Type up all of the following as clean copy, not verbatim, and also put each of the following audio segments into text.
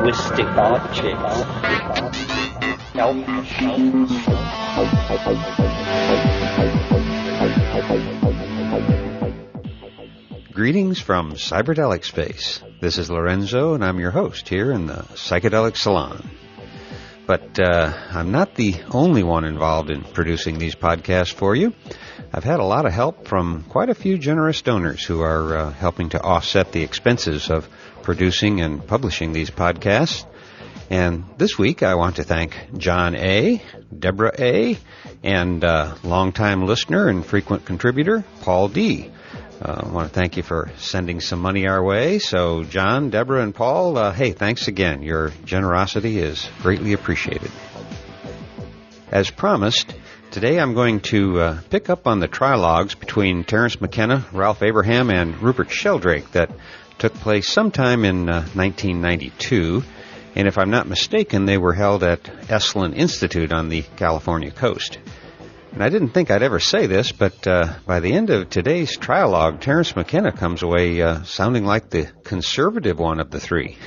linguistic objects, help machines. Greetings from Psychedelic Space. This is Lorenzo, and I'm your host here in the Psychedelic Salon. But I'm not the only one involved in producing these podcasts for you. I've had a lot of help from quite a few generous donors who are helping to offset the expenses of producing and publishing these podcasts. And this week I want to thank John A., Deborah A., and longtime listener and frequent contributor, Paul D. I want to thank you for sending some money our way. So, John, Deborah, and Paul, hey, thanks again. Your generosity is greatly appreciated. As promised, today I'm going to pick up on the trialogues between Terence McKenna, Ralph Abraham, and Rupert Sheldrake that took place sometime in 1992. And if I'm not mistaken, they were held at Esalen Institute on the California coast. And I didn't think I'd ever say this, but by the end of today's trialogue, Terence McKenna comes away sounding like the conservative one of the three.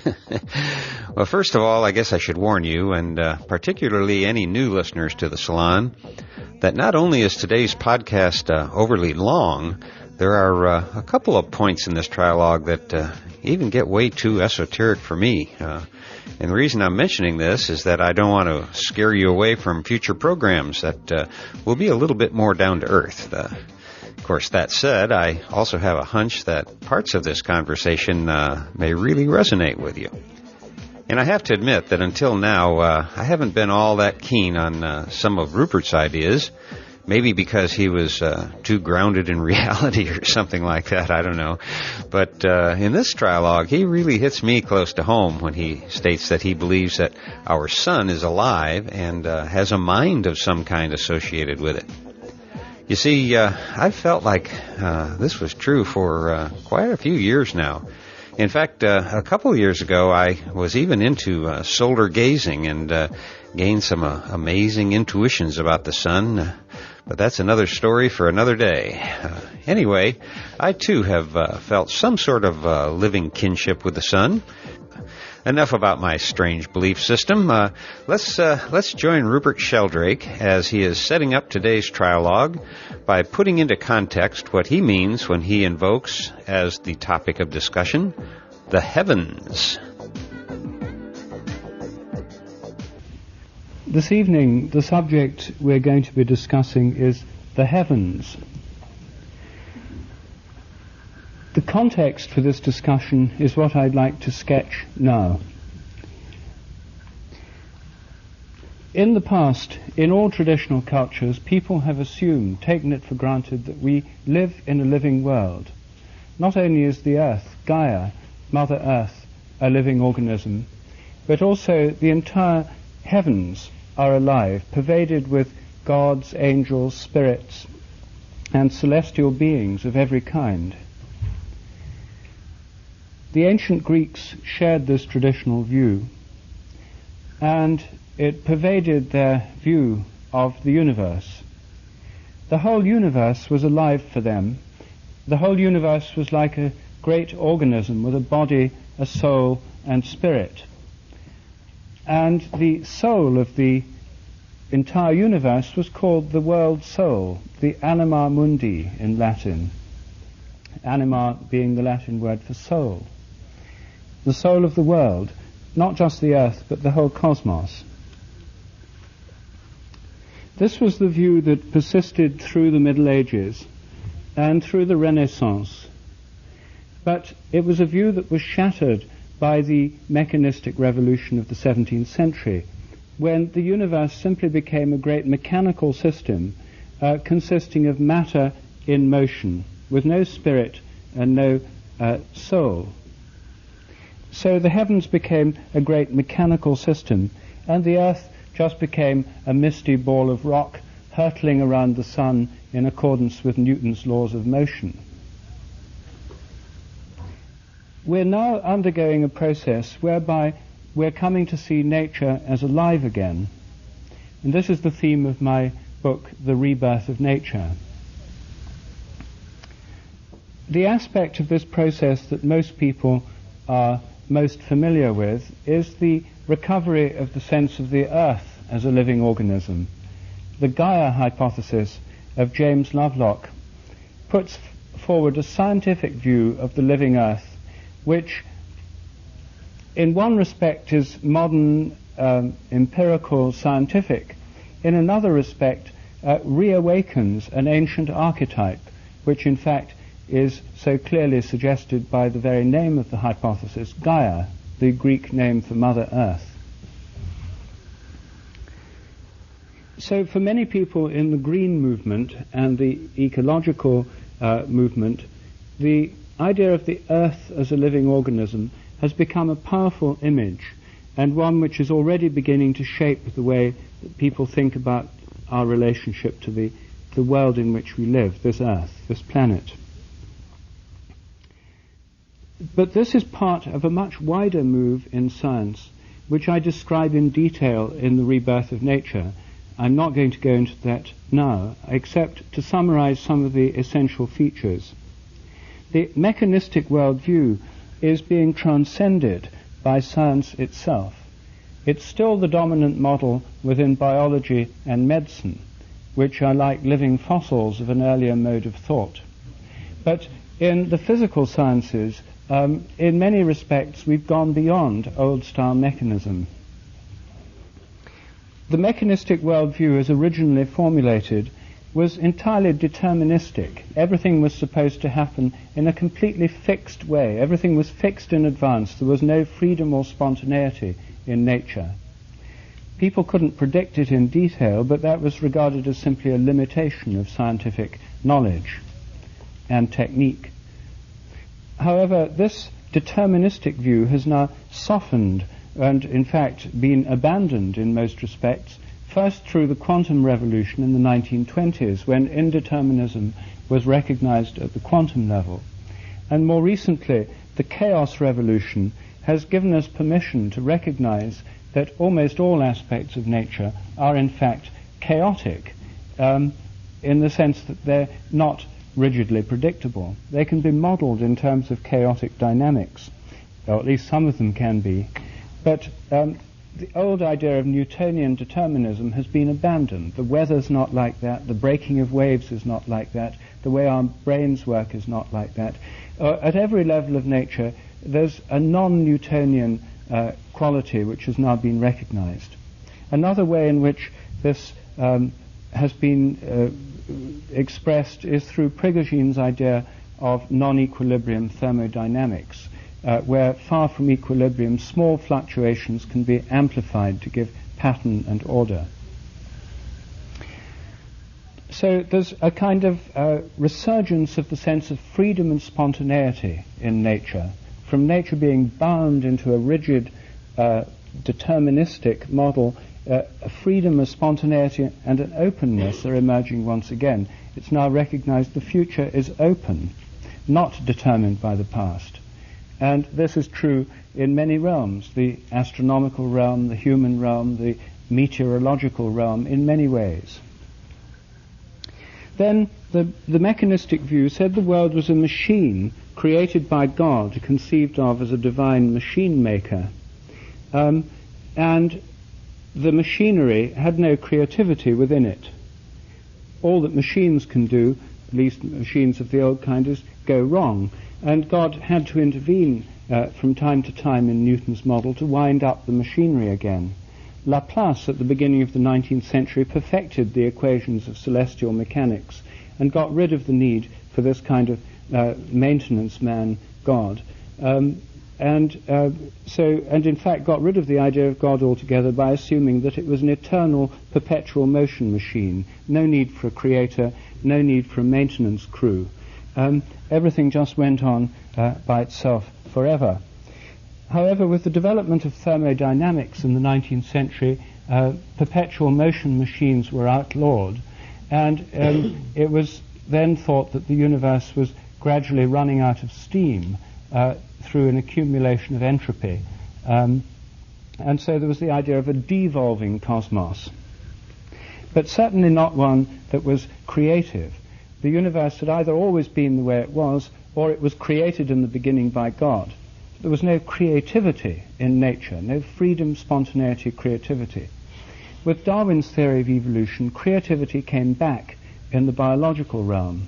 Well, first of all, I guess I should warn you, and particularly any new listeners to the Salon, that not only is today's podcast overly long, there are a couple of points in this trialogue that even get way too esoteric for me. And the reason I'm mentioning this is that I don't want to scare you away from future programs that will be a little bit more down to earth. Of course, that said, I also have a hunch that parts of this conversation may really resonate with you. And I have to admit that until now, I haven't been all that keen on some of Rupert's ideas. Maybe because he was too grounded in reality or something like that, I don't know. But in this trialogue, he really hits me close to home when he states that he believes that our sun is alive and has a mind of some kind associated with it. You see, I've felt like this was true for quite a few years now. In fact, a couple of years ago, I was even into solar gazing and gained some amazing intuitions about the sun. But that's another story for another day. Anyway, I too have felt some sort of living kinship with the sun. Enough about my strange belief system. Let's join Rupert Sheldrake as he is setting up today's trialogue by putting into context what he means when he invokes, as the topic of discussion, the heavens. This evening, the subject we're going to be discussing is the heavens. The context for this discussion is what I'd like to sketch now. In the past, in all traditional cultures, people have assumed, taken it for granted, that we live in a living world. Not only is the Earth, Gaia, Mother Earth, a living organism, but also the entire heavens are alive, pervaded with gods, angels, spirits, and celestial beings of every kind. The ancient Greeks shared this traditional view, and it pervaded their view of the universe. The whole universe was alive for them. The whole universe was like a great organism with a body, a soul, and spirit. And the soul of the entire universe was called the world soul, the anima mundi in Latin. Anima being the Latin word for soul. The soul of the world, not just the earth, but the whole cosmos. This was the view that persisted through the Middle Ages and through the Renaissance. But it was a view that was shattered by the mechanistic revolution of the 17th century, when the universe simply became a great mechanical system consisting of matter in motion, with no spirit and no soul. So the heavens became a great mechanical system, and the earth just became a misty ball of rock hurtling around the sun in accordance with Newton's laws of motion. We're now undergoing a process whereby we're coming to see nature as alive again. And this is the theme of my book, The Rebirth of Nature. The aspect of this process that most people are most familiar with is the recovery of the sense of the earth as a living organism. The Gaia hypothesis of James Lovelock puts forward a scientific view of the living earth, which in one respect is modern, empirical, scientific. In another respect, reawakens an ancient archetype, which in fact is so clearly suggested by the very name of the hypothesis, Gaia, the Greek name for Mother Earth. So for many people in the green movement and the ecological movement, the idea of the earth as a living organism has become a powerful image, and one which is already beginning to shape the way that people think about our relationship to the world in which we live, this earth, this planet. But this is part of a much wider move in science, which I describe in detail in The Rebirth of Nature. I'm not going to go into that now, except to summarize some of the essential features. The mechanistic worldview is being transcended by science itself. It's still the dominant model within biology and medicine, which are like living fossils of an earlier mode of thought. But in the physical sciences, in many respects, we've gone beyond old-style mechanism. The mechanistic worldview, as originally formulated, was entirely deterministic. Everything was supposed to happen in a completely fixed way. Everything was fixed in advance. There was no freedom or spontaneity in nature. People couldn't predict it in detail, but that was regarded as simply a limitation of scientific knowledge and technique. However, this deterministic view has now softened and, in fact, been abandoned in most respects, first through the quantum revolution in the 1920s, when indeterminism was recognized at the quantum level. And more recently, the chaos revolution has given us permission to recognize that almost all aspects of nature are, in fact, chaotic, in the sense that they're not rigidly predictable. They can be modeled in terms of chaotic dynamics, or at least some of them can be. But the old idea of Newtonian determinism has been abandoned. The weather's not like that, the breaking of waves is not like that, the way our brains work is not like that. At every level of nature, there's a non-Newtonian quality which has now been recognized. Another way in which this has been expressed is through Prigoghine's idea of non-equilibrium thermodynamics, where far from equilibrium, small fluctuations can be amplified to give pattern and order. So there's a kind of resurgence of the sense of freedom and spontaneity in nature. From nature being bound into a rigid, deterministic model, a freedom, a spontaneity, and an openness are emerging once again. It's now recognized the future is open, not determined by the past. And this is true in many realms, the astronomical realm, the human realm, the meteorological realm, in many ways. Then the mechanistic view said the world was a machine created by God, conceived of as a divine machine maker. And the machinery had no creativity within it. All that machines can do, at least machines of the old kind, is go wrong. And God had to intervene from time to time in Newton's model to wind up the machinery again. Laplace, at the beginning of the 19th century, perfected the equations of celestial mechanics and got rid of the need for this kind of maintenance man God. And in fact got rid of the idea of God altogether by assuming that it was an eternal, perpetual motion machine. No need for a creator, no need for a maintenance crew. Everything just went on by itself forever. However, with the development of thermodynamics in the 19th century, perpetual motion machines were outlawed, and it was then thought that the universe was gradually running out of steam through an accumulation of entropy. And so there was the idea of a devolving cosmos, but certainly not one that was creative. The universe had either always been the way it was, or it was created in the beginning by God. there was no creativity in nature, no freedom, spontaneity, creativity. With Darwin's theory of evolution, creativity came back in the biological realm.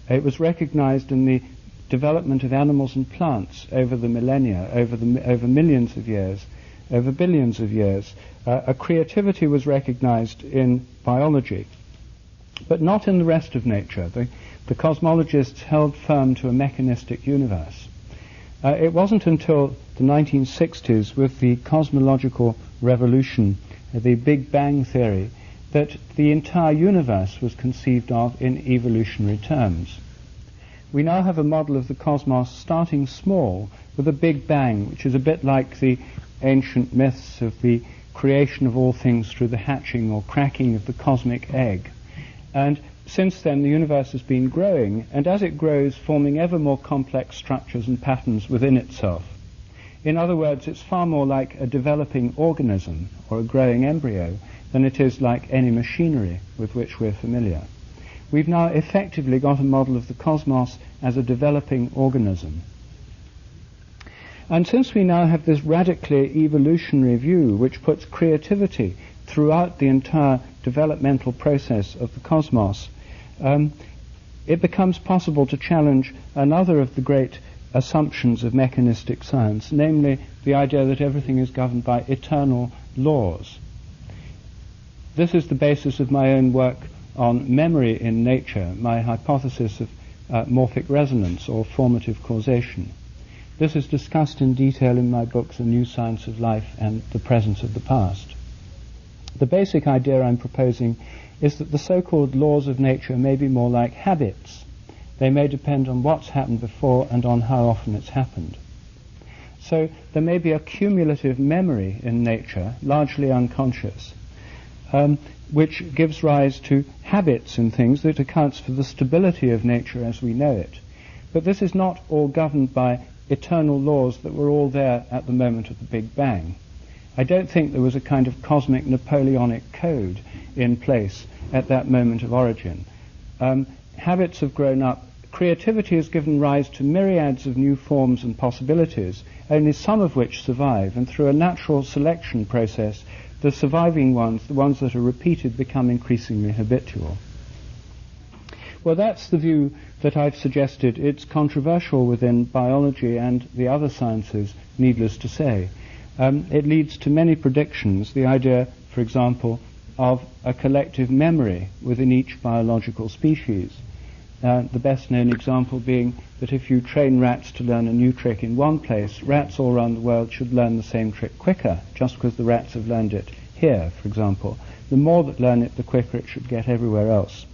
It was recognized in the development of animals and plants over the millennia, over millions of years, over billions of years. A creativity was recognized in biology, but not in the rest of nature. The cosmologists held firm to a mechanistic universe. It wasn't until the 1960s, with the cosmological revolution, the Big Bang theory, that the entire universe was conceived of in evolutionary terms. We now have a model of the cosmos starting small with a Big Bang, which is a bit like the ancient myths of the creation of all things through the hatching or cracking of the cosmic egg. And since then the universe has been growing, and as it grows, forming ever more complex structures and patterns within itself. In other words, it's far more like a developing organism or a growing embryo than it is like any machinery with which we're familiar. We've now effectively got a model of the cosmos as a developing organism. And since we now have this radically evolutionary view which puts creativity throughout the entire developmental process of the cosmos, it becomes possible to challenge another of the great assumptions of mechanistic science, namely the idea that everything is governed by eternal laws. This is the basis of my own work on memory in nature, my hypothesis of morphic resonance or formative causation. This is discussed in detail in my books A New Science of Life and The Presence of the Past. The basic idea I'm proposing is that the so-called laws of nature may be more like habits. They may depend on what's happened before and on how often it's happened. So there may be a cumulative memory in nature, largely unconscious, which gives rise to habits in things that accounts for the stability of nature as we know it. But this is not all governed by eternal laws that were all there at the moment of the Big Bang. I don't think there was a kind of cosmic Napoleonic code in place at that moment of origin. Habits have grown up. Creativity has given rise to myriads of new forms and possibilities, only some of which survive, and through a natural selection process, the surviving ones, the ones that are repeated, become increasingly habitual. Well, that's the view that I've suggested. It's controversial within biology and the other sciences, needless to say. It leads to many predictions, the idea, for example, of a collective memory within each biological species. The best known example being that if you train rats to learn a new trick in one place, rats all around the world should learn the same trick quicker, just because the rats have learned it here, for example. The more that learn it, the quicker it should get everywhere else.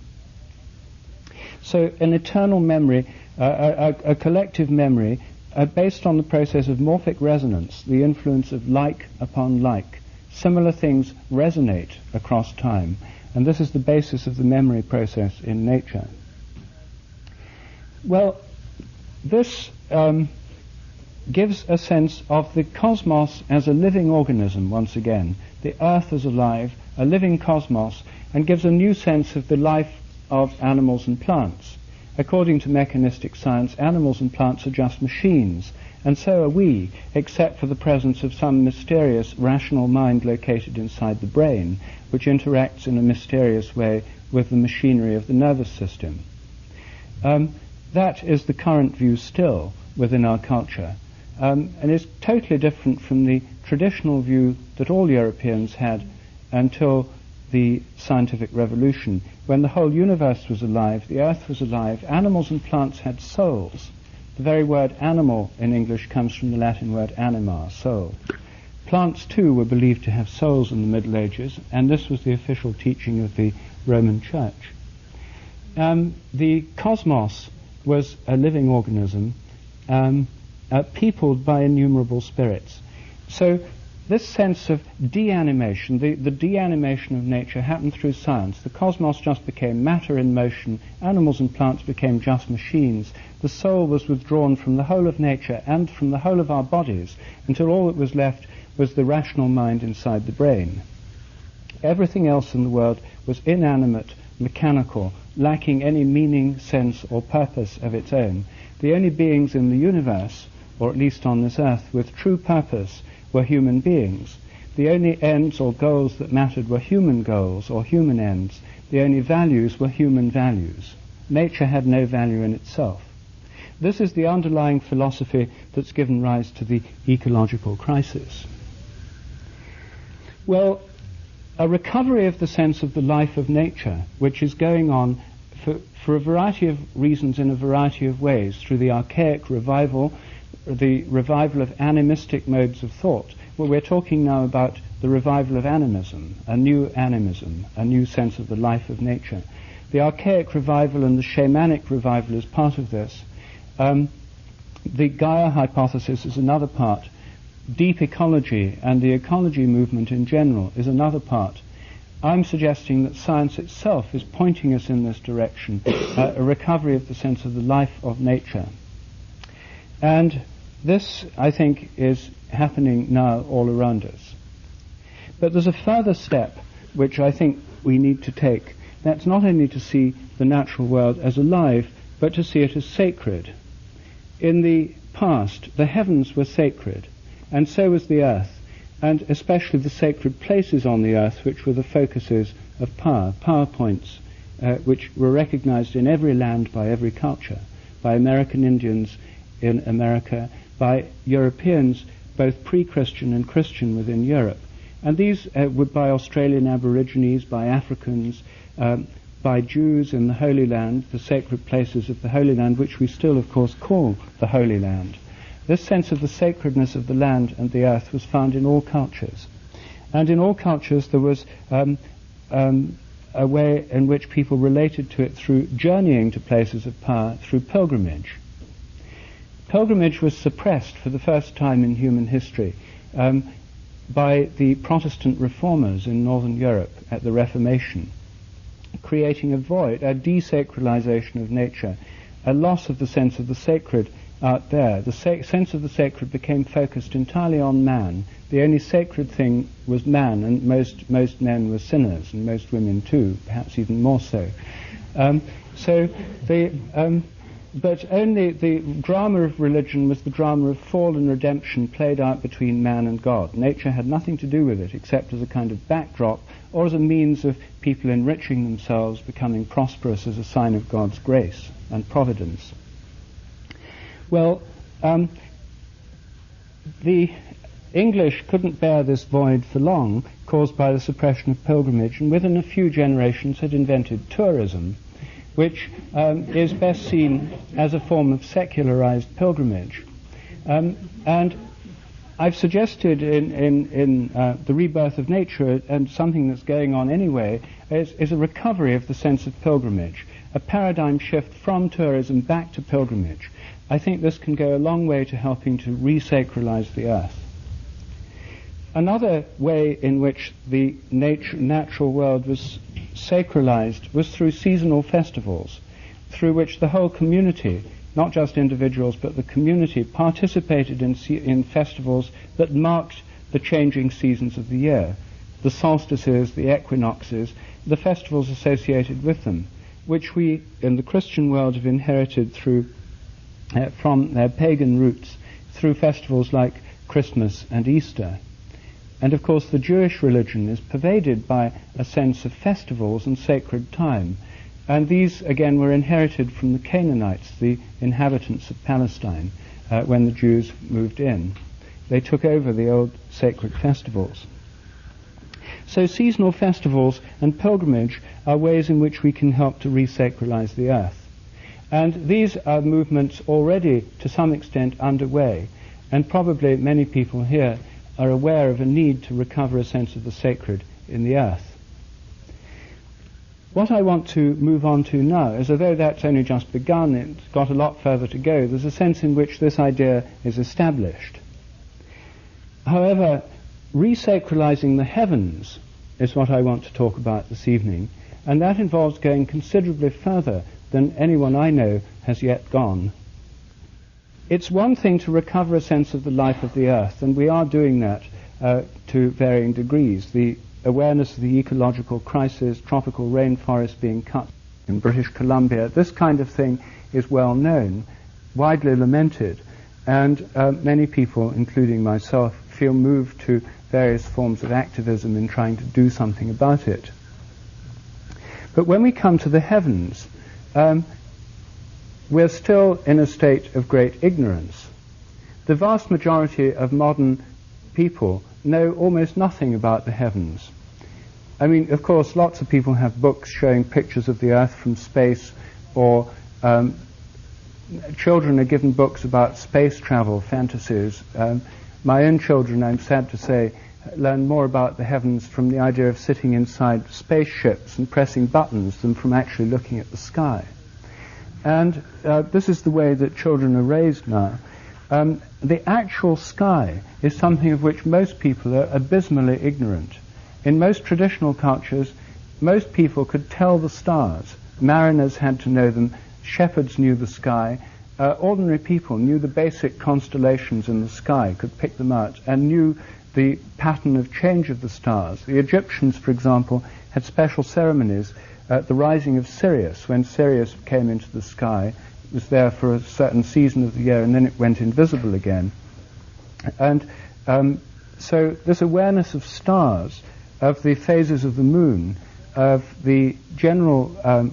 So an eternal memory, a collective memory, based on the process of morphic resonance, the influence of like upon like. Similar things resonate across time, and this is the basis of the memory process in nature. Well, this gives a sense of the cosmos as a living organism once again, the Earth as alive, a living cosmos, and gives a new sense of the life of animals and plants. According to mechanistic science, animals and plants are just machines, and so are we, except for the presence of some mysterious rational mind located inside the brain, which interacts in a mysterious way with the machinery of the nervous system. That is the current view still within our culture, and is totally different from the traditional view that all Europeans had until the scientific revolution, when the whole universe was alive, the earth was alive, animals and plants had souls. The very word animal in English comes from the Latin word anima, soul. Plants too were believed to have souls in the Middle Ages, and this was the official teaching of the Roman Church. The cosmos was a living organism, peopled by innumerable spirits. So this sense of deanimation, the deanimation of nature, happened through science. The cosmos just became matter in motion. Animals and plants became just machines. The soul was withdrawn from the whole of nature and from the whole of our bodies until all that was left was the rational mind inside the brain. Everything else in the world was inanimate, mechanical, lacking any meaning, sense, or purpose of its own. The only beings in the universe or at least on this earth, with true purpose were human beings. The only ends or goals that mattered were human goals or human ends. The only values were human values. Nature had no value in itself. This is the underlying philosophy that's given rise to the ecological crisis. Well, a recovery of the sense of the life of nature, which is going on for a variety of reasons in a variety of ways, through the archaic revival, the revival of animistic modes of thought. Well, we're talking now about the revival of animism, a new sense of the life of nature. The archaic revival and the shamanic revival is part of this. The Gaia hypothesis is another part. Deep ecology and the ecology movement in general is another part. I'm suggesting that science itself is pointing us in this direction, a recovery of the sense of the life of nature. And this, I think, is happening now all around us. But there's a further step which I think we need to take. That's not only to see the natural world as alive, but to see it as sacred. In the past, the heavens were sacred, and so was the earth, and especially the sacred places on the earth, which were the focuses of power points, which were recognized in every land by every culture, by American Indians in America, by Europeans, both pre-Christian and Christian within Europe. And these were by Australian Aborigines, by Africans, by Jews in the Holy Land, the sacred places of the Holy Land, which we still, of course, call the Holy Land. This sense of the sacredness of the land and the earth was found in all cultures. And in all cultures there was a way in which people related to it through journeying to places of power, through pilgrimage. Pilgrimage was suppressed for the first time in human history by the Protestant reformers in Northern Europe at the Reformation, creating a void, a desacralization of nature, a loss of the sense of the sacred out there. The sense of the sacred became focused entirely on man. The only sacred thing was man, and most men were sinners, and most women too, perhaps even more so. But only the drama of religion was the drama of fall and redemption played out between man and God. Nature had nothing to do with it except as a kind of backdrop, or as a means of people enriching themselves, becoming prosperous as a sign of God's grace and providence. Well, the English couldn't bear this void for long, caused by the suppression of pilgrimage, and within a few generations had invented tourism, which is best seen as a form of secularized pilgrimage. And I've suggested in The Rebirth of Nature, and something that's going on anyway, is a recovery of the sense of pilgrimage, a paradigm shift from tourism back to pilgrimage. I think this can go a long way to helping to resacralize the earth. Another way in which the natural world was sacralized was through seasonal festivals, through which the whole community, not just individuals, but the community participated in festivals that marked the changing seasons of the year, the solstices, the equinoxes, the festivals associated with them, which we in the Christian world have inherited from their pagan roots through festivals like Christmas and Easter. And of course the Jewish religion is pervaded by a sense of festivals and sacred time. And these again were inherited from the Canaanites, the inhabitants of Palestine, when the Jews moved in. They took over the old sacred festivals. So seasonal festivals and pilgrimage are ways in which we can help to resacralize the earth. And these are movements already to some extent underway, and probably many people here are aware of a need to recover a sense of the sacred in the earth. What I want to move on to now is, although that's only just begun, it's got a lot further to go, there's a sense in which this idea is established. However, resacralizing the heavens is what I want to talk about this evening, and that involves going considerably further than anyone I know has yet gone. It's one thing to recover a sense of the life of the earth, and we are doing that to varying degrees. The awareness of the ecological crisis, tropical rainforests being cut in British Columbia, this kind of thing is well known, widely lamented, And many people, including myself, feel moved to various forms of activism in trying to do something about it. But when we come to the heavens, we're still in a state of great ignorance. The vast majority of modern people know almost nothing about the heavens. I mean, of course, lots of people have books showing pictures of the Earth from space, or children are given books about space travel fantasies. My own children, I'm sad to say, learn more about the heavens from the idea of sitting inside spaceships and pressing buttons than from actually looking at the sky. And this is the way that children are raised now. The actual sky is something of which most people are abysmally ignorant. In most traditional cultures, most people could tell the stars. Mariners had to know them. Shepherds knew the sky. Ordinary people knew the basic constellations in the sky, could pick them out, and knew the pattern of change of the stars. The Egyptians, for example, had special ceremonies at the rising of Sirius. When Sirius came into the sky, it was there for a certain season of the year, and then it went invisible again. And so this awareness of stars, of the phases of the moon, of the general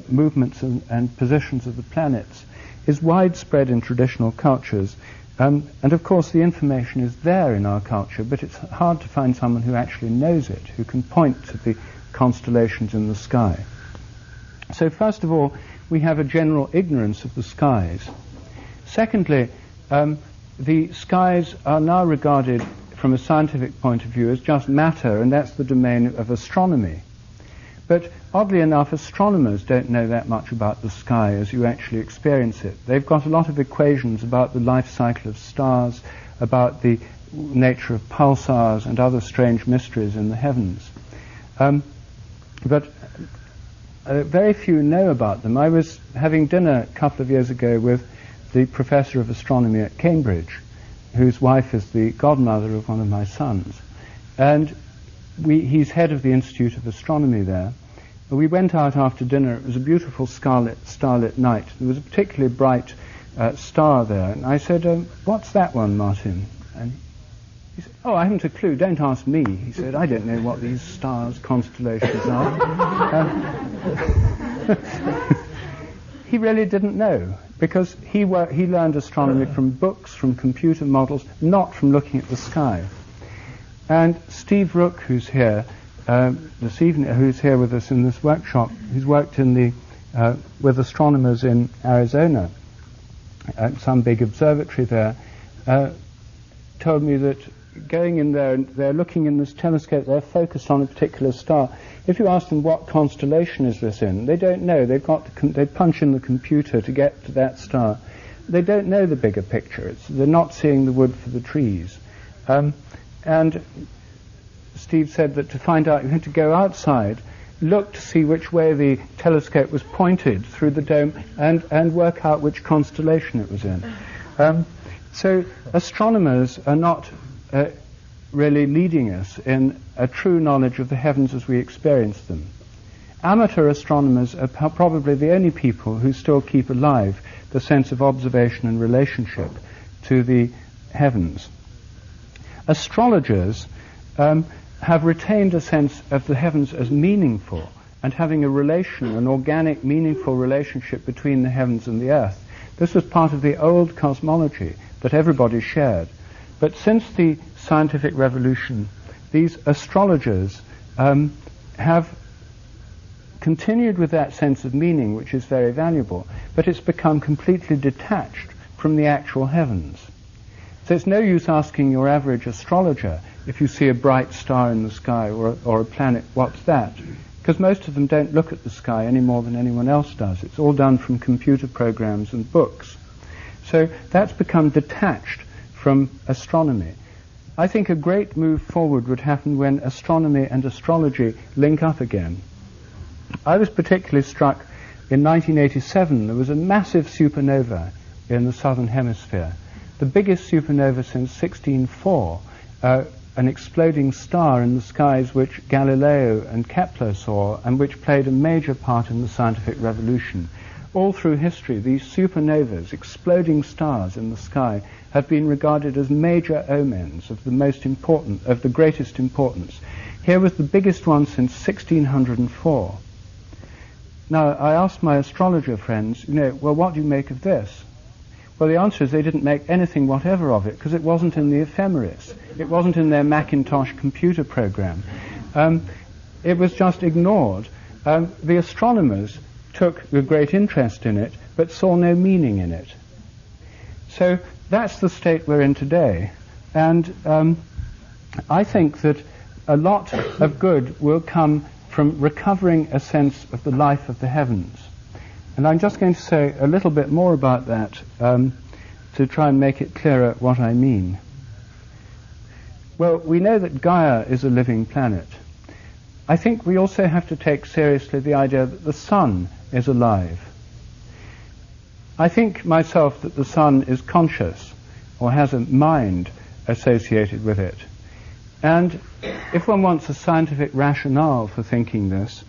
movements and positions of the planets, is widespread in traditional cultures. And of course the information is there in our culture, but it's hard to find someone who actually knows it, who can point to the constellations in the sky. So first of all, we have a general ignorance of the skies. Secondly, the skies are now regarded from a scientific point of view as just matter, and that's the domain of astronomy. But oddly enough, astronomers don't know that much about the sky as you actually experience it. They've got a lot of equations about the life cycle of stars, about the nature of pulsars and other strange mysteries in the heavens. But very few know about them. I was having dinner a couple of years ago with the professor of astronomy at Cambridge, whose wife is the godmother of one of my sons. And he's head of the Institute of Astronomy there. We went out after dinner. It was a beautiful starlit night. There was a particularly bright star there. And I said, what's that one, Martin? And he said, oh, I haven't a clue. Don't ask me. He said, I don't know what these stars, constellations are. He really didn't know, because he learned astronomy from books, from computer models, not from looking at the sky. And Steve Rook, who's here this evening, who's here with us in this workshop, who's worked in with astronomers in Arizona at some big observatory there, told me that going in there, and they're looking in this telescope, they're focused on a particular star. If you ask them what constellation is this in, they don't know. They punch in the computer to get to that star. They don't know the bigger picture. They're not seeing the wood for the trees. And Steve said that to find out, you had to go outside, look to see which way the telescope was pointed through the dome, and work out which constellation it was in. So astronomers are not really leading us in a true knowledge of the heavens as we experience them. Amateur astronomers are probably the only people who still keep alive the sense of observation and relationship to the heavens. Astrologers have retained a sense of the heavens as meaningful and having a relation, an organic, meaningful relationship between the heavens and the earth. This was part of the old cosmology that everybody shared. But since the scientific revolution, these astrologers have continued with that sense of meaning, which is very valuable, but it's become completely detached from the actual heavens. So it's no use asking your average astrologer, if you see a bright star in the sky or a planet, what's that? Because most of them don't look at the sky any more than anyone else does. It's all done from computer programs and books. So that's become detached from astronomy. I think a great move forward would happen when astronomy and astrology link up again. I was particularly struck in 1987. There was a massive supernova in the southern hemisphere, the biggest supernova since 1604, an exploding star in the skies which Galileo and Kepler saw and which played a major part in the scientific revolution. all through history, these supernovas, exploding stars in the sky, have been regarded as major omens of the greatest importance. Here was the biggest one since 1604. Now, I asked my astrologer friends, well, what do you make of this? Well, the answer is they didn't make anything whatever of it, because it wasn't in the ephemeris. It wasn't in their Macintosh computer program. It was just ignored. The astronomers took a great interest in it, but saw no meaning in it. So that's the state we're in today. And I think that a lot of good will come from recovering a sense of the life of the heavens. And I'm just going to say a little bit more about that to try and make it clearer what I mean. Well, we know that Gaia is a living planet. I think we also have to take seriously the idea that the sun is alive. I think myself that the sun is conscious, or has a mind associated with it. And if one wants a scientific rationale for thinking this,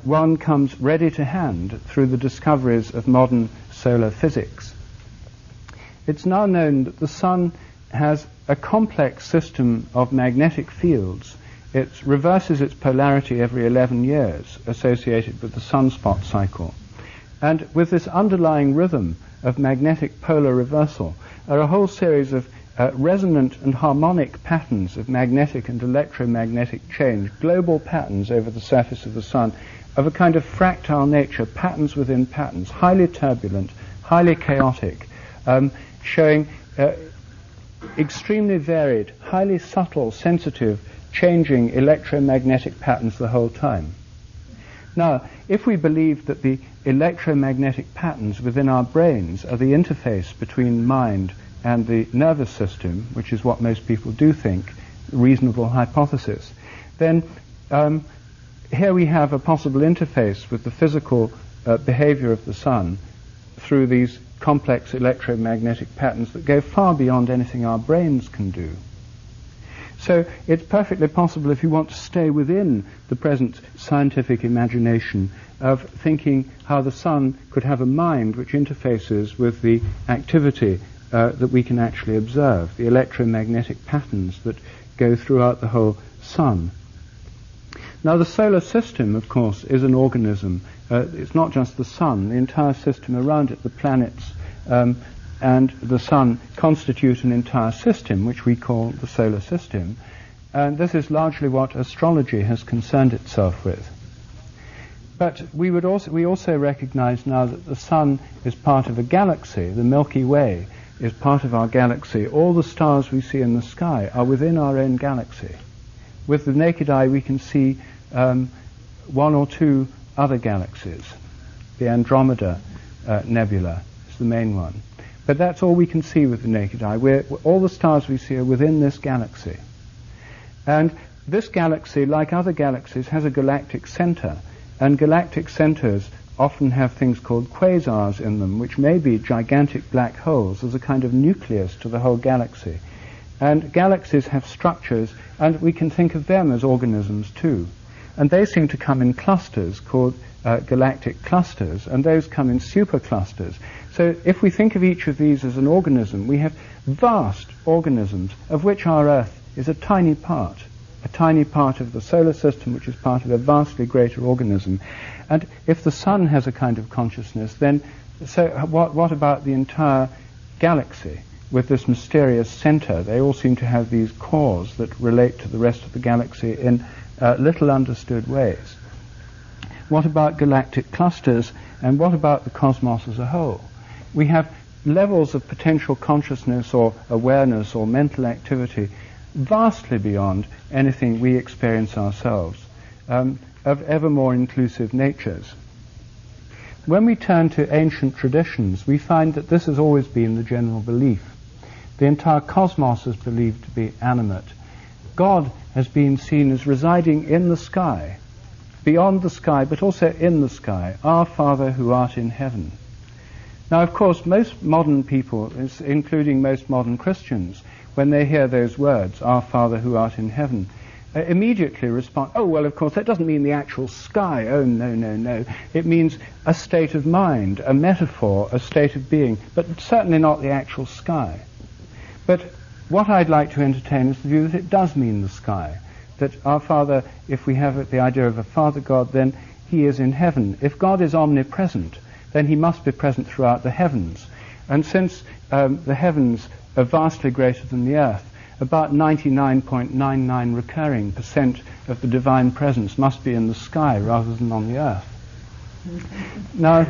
one comes ready to hand through the discoveries of modern solar physics. It's now known that the sun has a complex system of magnetic fields. It reverses its polarity every 11 years, associated with the sunspot cycle. And with this underlying rhythm of magnetic polar reversal are a whole series of resonant and harmonic patterns of magnetic and electromagnetic change, global patterns over the surface of the sun, of a kind of fractal nature, patterns within patterns, highly turbulent, highly chaotic, showing extremely varied, highly subtle, sensitive, changing electromagnetic patterns the whole time. Now, if we believe that the electromagnetic patterns within our brains are the interface between mind and the nervous system, which is what most people do think, reasonable hypothesis, then here we have a possible interface with the physical behavior of the sun through these complex electromagnetic patterns that go far beyond anything our brains can do. So it's perfectly possible, if you want to stay within the present scientific imagination, of thinking how the sun could have a mind which interfaces with the activity that we can actually observe, the electromagnetic patterns that go throughout the whole sun. Now, the solar system, of course, is an organism. It's not just the sun. The entire system around it, the planets and the sun, constitute an entire system, which we call the solar system. And this is largely what astrology has concerned itself with. But we also recognize now that the sun is part of a galaxy. The Milky Way is part of our galaxy. All the stars we see in the sky are within our own galaxy. With the naked eye, we can see one or two other galaxies. The Andromeda Nebula is the main one. But that's all we can see with the naked eye. All the stars we see are within this galaxy. And this galaxy, like other galaxies, has a galactic center. And galactic centers often have things called quasars in them, which may be gigantic black holes as a kind of nucleus to the whole galaxy. And galaxies have structures, and we can think of them as organisms too. And they seem to come in clusters called galactic clusters, and those come in superclusters. So if we think of each of these as an organism, we have vast organisms, of which our Earth is a tiny part of the solar system, which is part of a vastly greater organism. And if the sun has a kind of consciousness, then what about the entire galaxy with this mysterious center? They all seem to have these cores that relate to the rest of the galaxy in little understood ways. What about galactic clusters, and what about the cosmos as a whole? We have levels of potential consciousness or awareness or mental activity vastly beyond anything we experience ourselves, of ever more inclusive natures. When we turn to ancient traditions, we find that this has always been the general belief. The entire cosmos is believed to be animate. God has been seen as residing in the sky, beyond the sky, but also in the sky, our Father who art in heaven. Now, of course, most modern people, including most modern Christians, when they hear those words, our Father who art in heaven, immediately respond, oh, well, of course, that doesn't mean the actual sky. Oh, no, no, no. It means a state of mind, a metaphor, a state of being, but certainly not the actual sky. But what I'd like to entertain is the view that it does mean the sky, that our Father, if we have the idea of a Father God, then he is in heaven. If God is omnipresent, then he must be present throughout the heavens. And since the heavens are vastly greater than the earth, about 99.99 recurring % of the divine presence must be in the sky rather than on the earth. Now,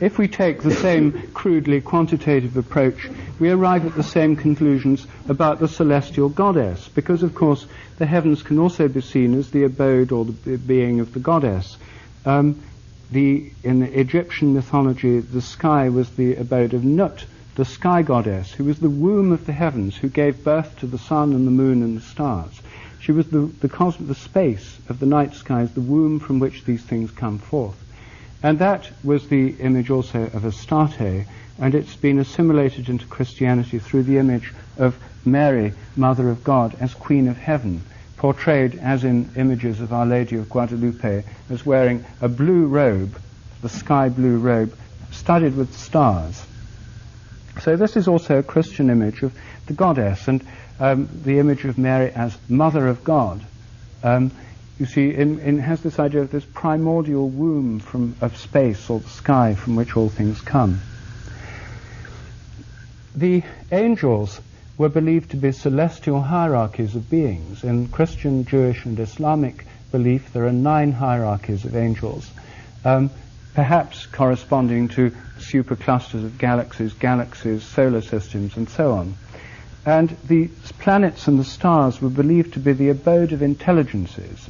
if we take the same crudely quantitative approach, we arrive at the same conclusions about the celestial goddess, because, of course, the heavens can also be seen as the abode or the being of the goddess. In the Egyptian mythology, the sky was the abode of Nut, the sky goddess, who was the womb of the heavens, who gave birth to the sun and the moon and the stars. She was the space of the night skies, the womb from which these things come forth. And that was the image also of Astarte, and it's been assimilated into Christianity through the image of Mary, Mother of God, as Queen of Heaven, portrayed as in images of Our Lady of Guadalupe as wearing a blue robe, the sky blue robe, studded with stars. So this is also a Christian image of the goddess, and the image of Mary as Mother of God. You see, it has this idea of this primordial womb of space or the sky from which all things come. The angels were believed to be celestial hierarchies of beings. In Christian, Jewish, and Islamic belief, there are 9 hierarchies of angels, perhaps corresponding to superclusters of galaxies, solar systems, and so on. And the planets and the stars were believed to be the abode of intelligences.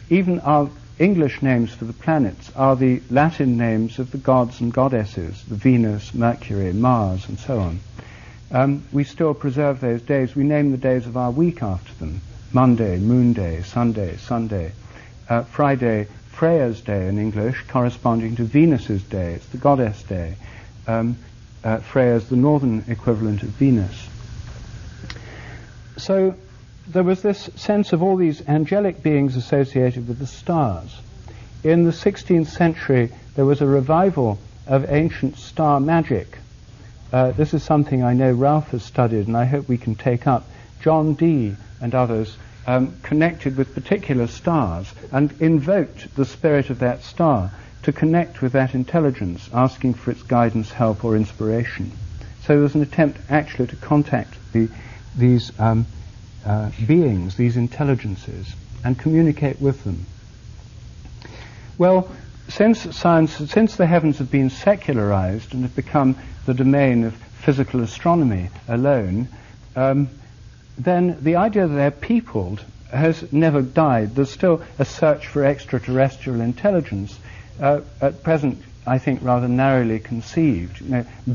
Even our English names for the planets are the Latin names of the gods and goddesses, the Venus, Mercury, Mars, and so on. We still preserve those days. We name the days of our week after them. Monday, Moon Day, Sunday, Friday, Freya's Day in English, corresponding to Venus's Day. It's the goddess day. Freya's the northern equivalent of Venus. So there was this sense of all these angelic beings associated with the stars. In the 16th century, there was a revival of ancient star magic. This is something I know Ralph has studied, and I hope we can take up. John Dee and others connected with particular stars and invoked the spirit of that star to connect with that intelligence, asking for its guidance, help, or inspiration. So there was an attempt actually to contact these beings, these intelligences, and communicate with them. Well, since the heavens have been secularized and have become the domain of physical astronomy alone, then the idea that they're peopled has never died. There's still a search for extraterrestrial intelligence, at present, I think, rather narrowly conceived.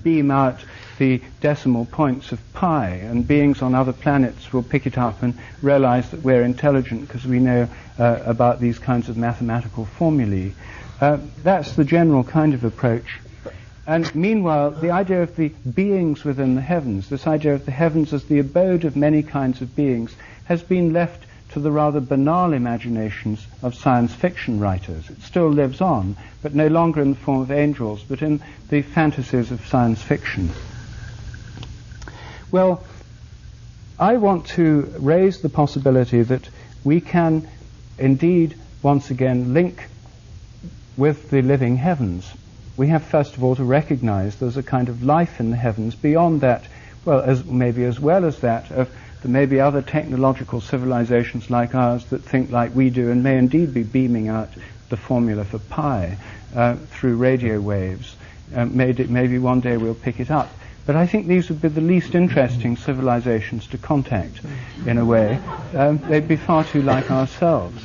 Beam out the decimal points of pi, and beings on other planets will pick it up and realize that we're intelligent because we know about these kinds of mathematical formulae. That's the general kind of approach. And meanwhile, the idea of the beings within the heavens, this idea of the heavens as the abode of many kinds of beings, has been left to the rather banal imaginations of science fiction writers. It still lives on, but no longer in the form of angels, but in the fantasies of science fiction. Well, I want to raise the possibility that we can indeed once again link with the living heavens. We have first of all to recognize there's a kind of life in the heavens beyond that, well, as well as that of there may be other technological civilizations like ours that think like we do and may indeed be beaming out the formula for pi through radio waves. Maybe one day we'll pick it up. But I think these would be the least interesting civilizations to contact, in a way. They'd be far too like ourselves.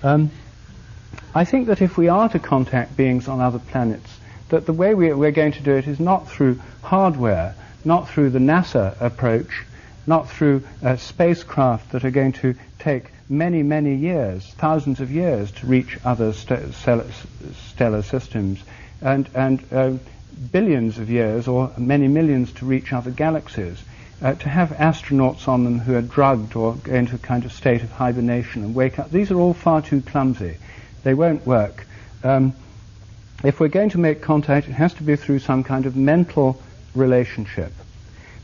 I think that if we are to contact beings on other planets, that the way we're going to do it is not through hardware, not through the NASA approach, not through spacecraft that are going to take many, many years, thousands of years to reach other stellar systems, and billions of years or many millions to reach other galaxies. to have astronauts on them who are drugged or go into a kind of state of hibernation and wake up. These are all far too clumsy. They won't work. If we're going to make contact, it has to be through some kind of mental relationship.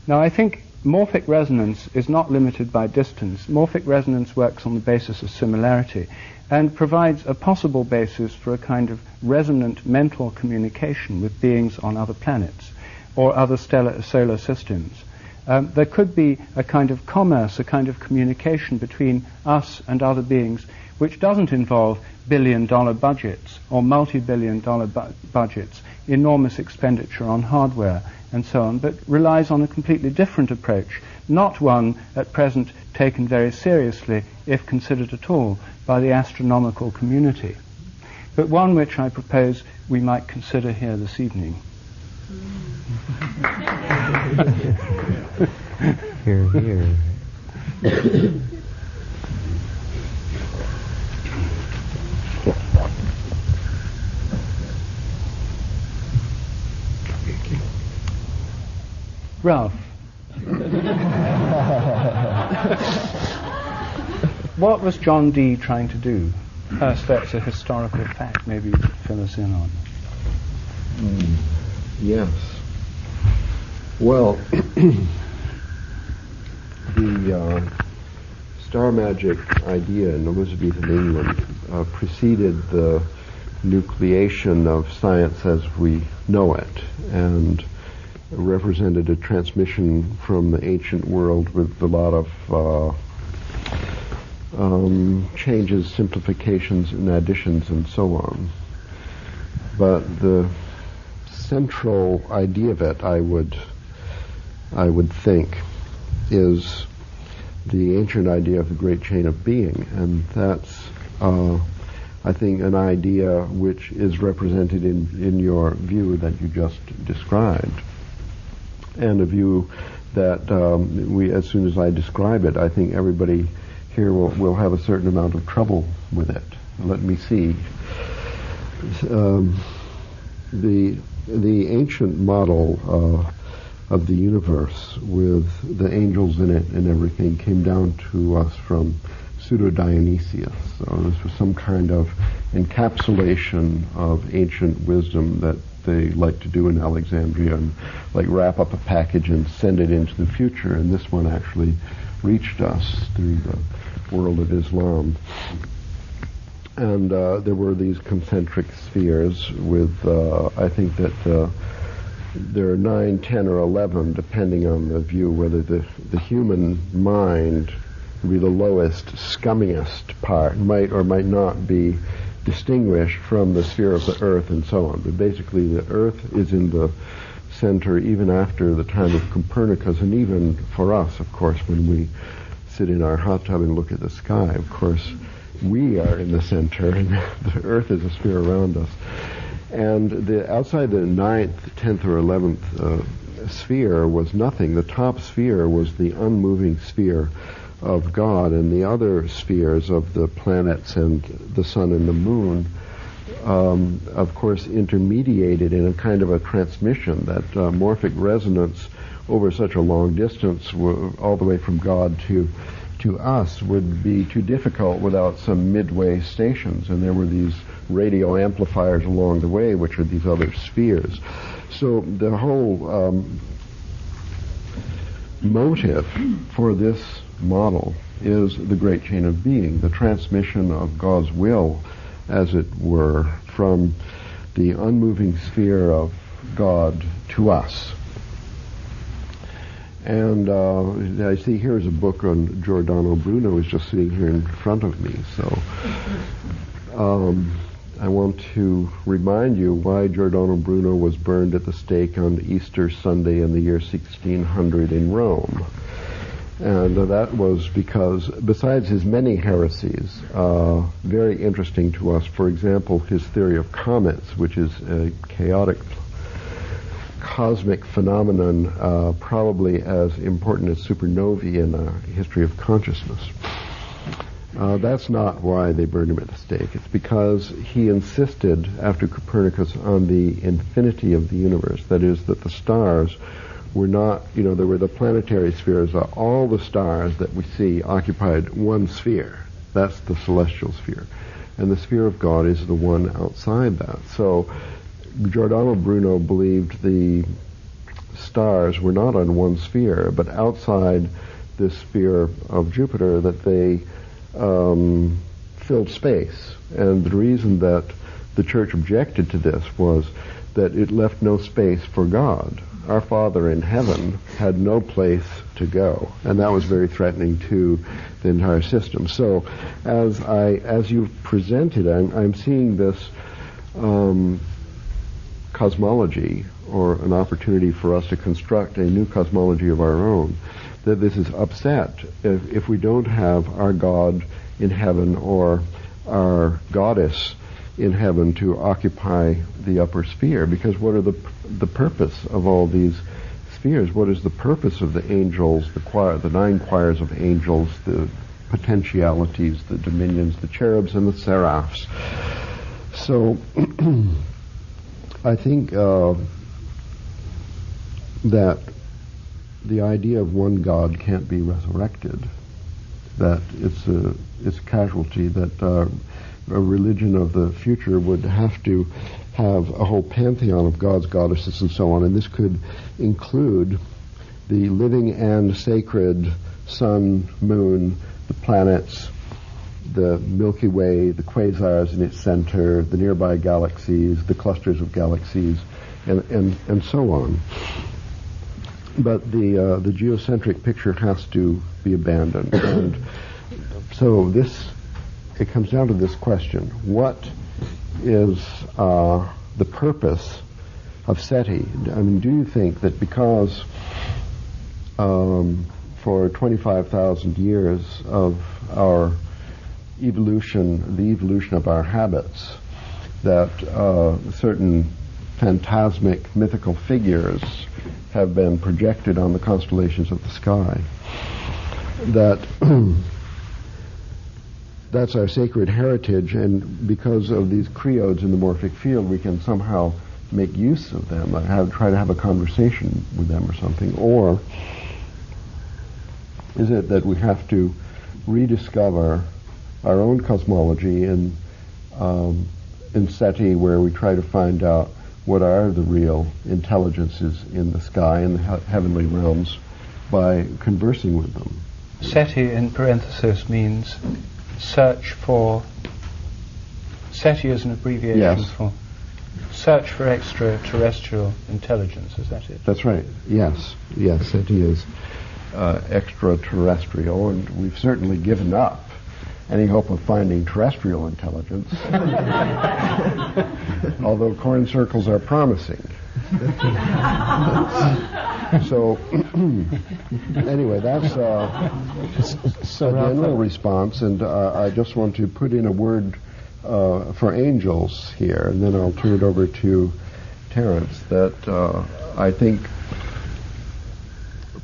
Now, I think morphic resonance is not limited by distance. Morphic resonance works on the basis of similarity and provides a possible basis for a kind of resonant mental communication with beings on other planets or other solar systems. There could be a kind of commerce, a kind of communication between us and other beings which doesn't involve billion-dollar budgets or multi-billion-dollar budgets, enormous expenditure on hardware and so on, but relies on a completely different approach, not one at present taken very seriously, if considered at all, by the astronomical community, but one which I propose we might consider here this evening. Hear, hear. Ralph, what was John Dee trying to do? First, that's a historical fact. Maybe you could fill us in on. Yes. Well, the star magic idea in Elizabethan England preceded the nucleation of science as we know it, and represented a transmission from the ancient world with a lot of changes, simplifications, and additions, and so on. But the central idea of it, I would think, is the ancient idea of the great chain of being, and that's, I think, an idea which is represented in your view that you just described, and a view that as soon as I describe it, I think everybody here will have a certain amount of trouble with it. Let me see. The ancient model of the universe with the angels in it and everything came down to us from Pseudo-Dionysius. So this was some kind of encapsulation of ancient wisdom that they like to do in Alexandria, and like wrap up a package and send it into the future. And this one actually reached us through the world of Islam. And there were these concentric spheres with, I think that there are 9, 10, or 11, depending on the view, whether the human mind would be the lowest, scummiest part, might or might not be distinguished from the sphere of the Earth and so on. But basically the Earth is in the center even after the time of Copernicus, and even for us, of course, when we sit in our hot tub and look at the sky, of course, we are in the center, and the Earth is a sphere around us. And outside the 9th, 10th, or 11th sphere was nothing. The top sphere was the unmoving sphere of God, and the other spheres of the planets and the sun and the moon, of course, intermediated in a kind of a transmission that morphic resonance over such a long distance, all the way from God to us, would be too difficult without some midway stations, and there were these radio amplifiers along the way, which are these other spheres. So the whole motive for this model is the great chain of being, the transmission of God's will, as it were, from the unmoving sphere of God to us. And I see here's a book on Giordano Bruno is just sitting here in front of me. So I want to remind you why Giordano Bruno was burned at the stake on Easter Sunday in the year 1600 in Rome. And that was because, besides his many heresies, very interesting to us, for example, his theory of comets, which is a chaotic cosmic phenomenon, probably as important as supernovae in a history of consciousness. That's not why they burned him at the stake. It's because he insisted, after Copernicus, on the infinity of the universe. That is, that the stars were not, there were the planetary spheres. All the stars that we see occupied one sphere. That's the celestial sphere. And the sphere of God is the one outside that. So Giordano Bruno believed the stars were not on one sphere, but outside this sphere of Jupiter, that they filled space. And the reason that the Church objected to this was that it left no space for God. Our Father in heaven had no place to go, and that was very threatening to the entire system. So, as you've presented, I'm seeing this cosmology, or an opportunity for us to construct a new cosmology of our own, that this is upset if we don't have our God in heaven or our goddess in heaven to occupy the upper sphere. Because what are the purpose of all these spheres? What is the purpose of the angels, the 9 choirs of angels, the potentialities, the dominions, the cherubs and the seraphs? So I think that the idea of one God can't be resurrected, that it's a casualty, that a religion of the future would have to have a whole pantheon of gods, goddesses, and so on, and this could include the living and sacred sun, moon, the planets, the Milky Way, the quasars in its center, the nearby galaxies, the clusters of galaxies, and so on. But the geocentric picture has to be abandoned. And so it comes down to this question: what is the purpose of SETI? I mean, do you think that because for 25,000 years of our evolution, the evolution of our habits, that certain phantasmic mythical figures have been projected on the constellations of the sky, that that's our sacred heritage, and because of these creodes in the morphic field, we can somehow make use of them, try to have a conversation with them or something? Or is it that we have to rediscover our own cosmology in SETI, where we try to find out what are the real intelligences in the sky, in the heavenly realms, by conversing with them? SETI, in parenthesis, means search for... SETI is an abbreviation for search for extraterrestrial intelligence, is that it? That's right, yes. Yes, SETI is extraterrestrial, and we've certainly given up any hope of finding terrestrial intelligence, although corn circles are promising. So, anyway, that's a general response, and I just want to put in a word for angels here, and then I'll turn it over to Terence, that I think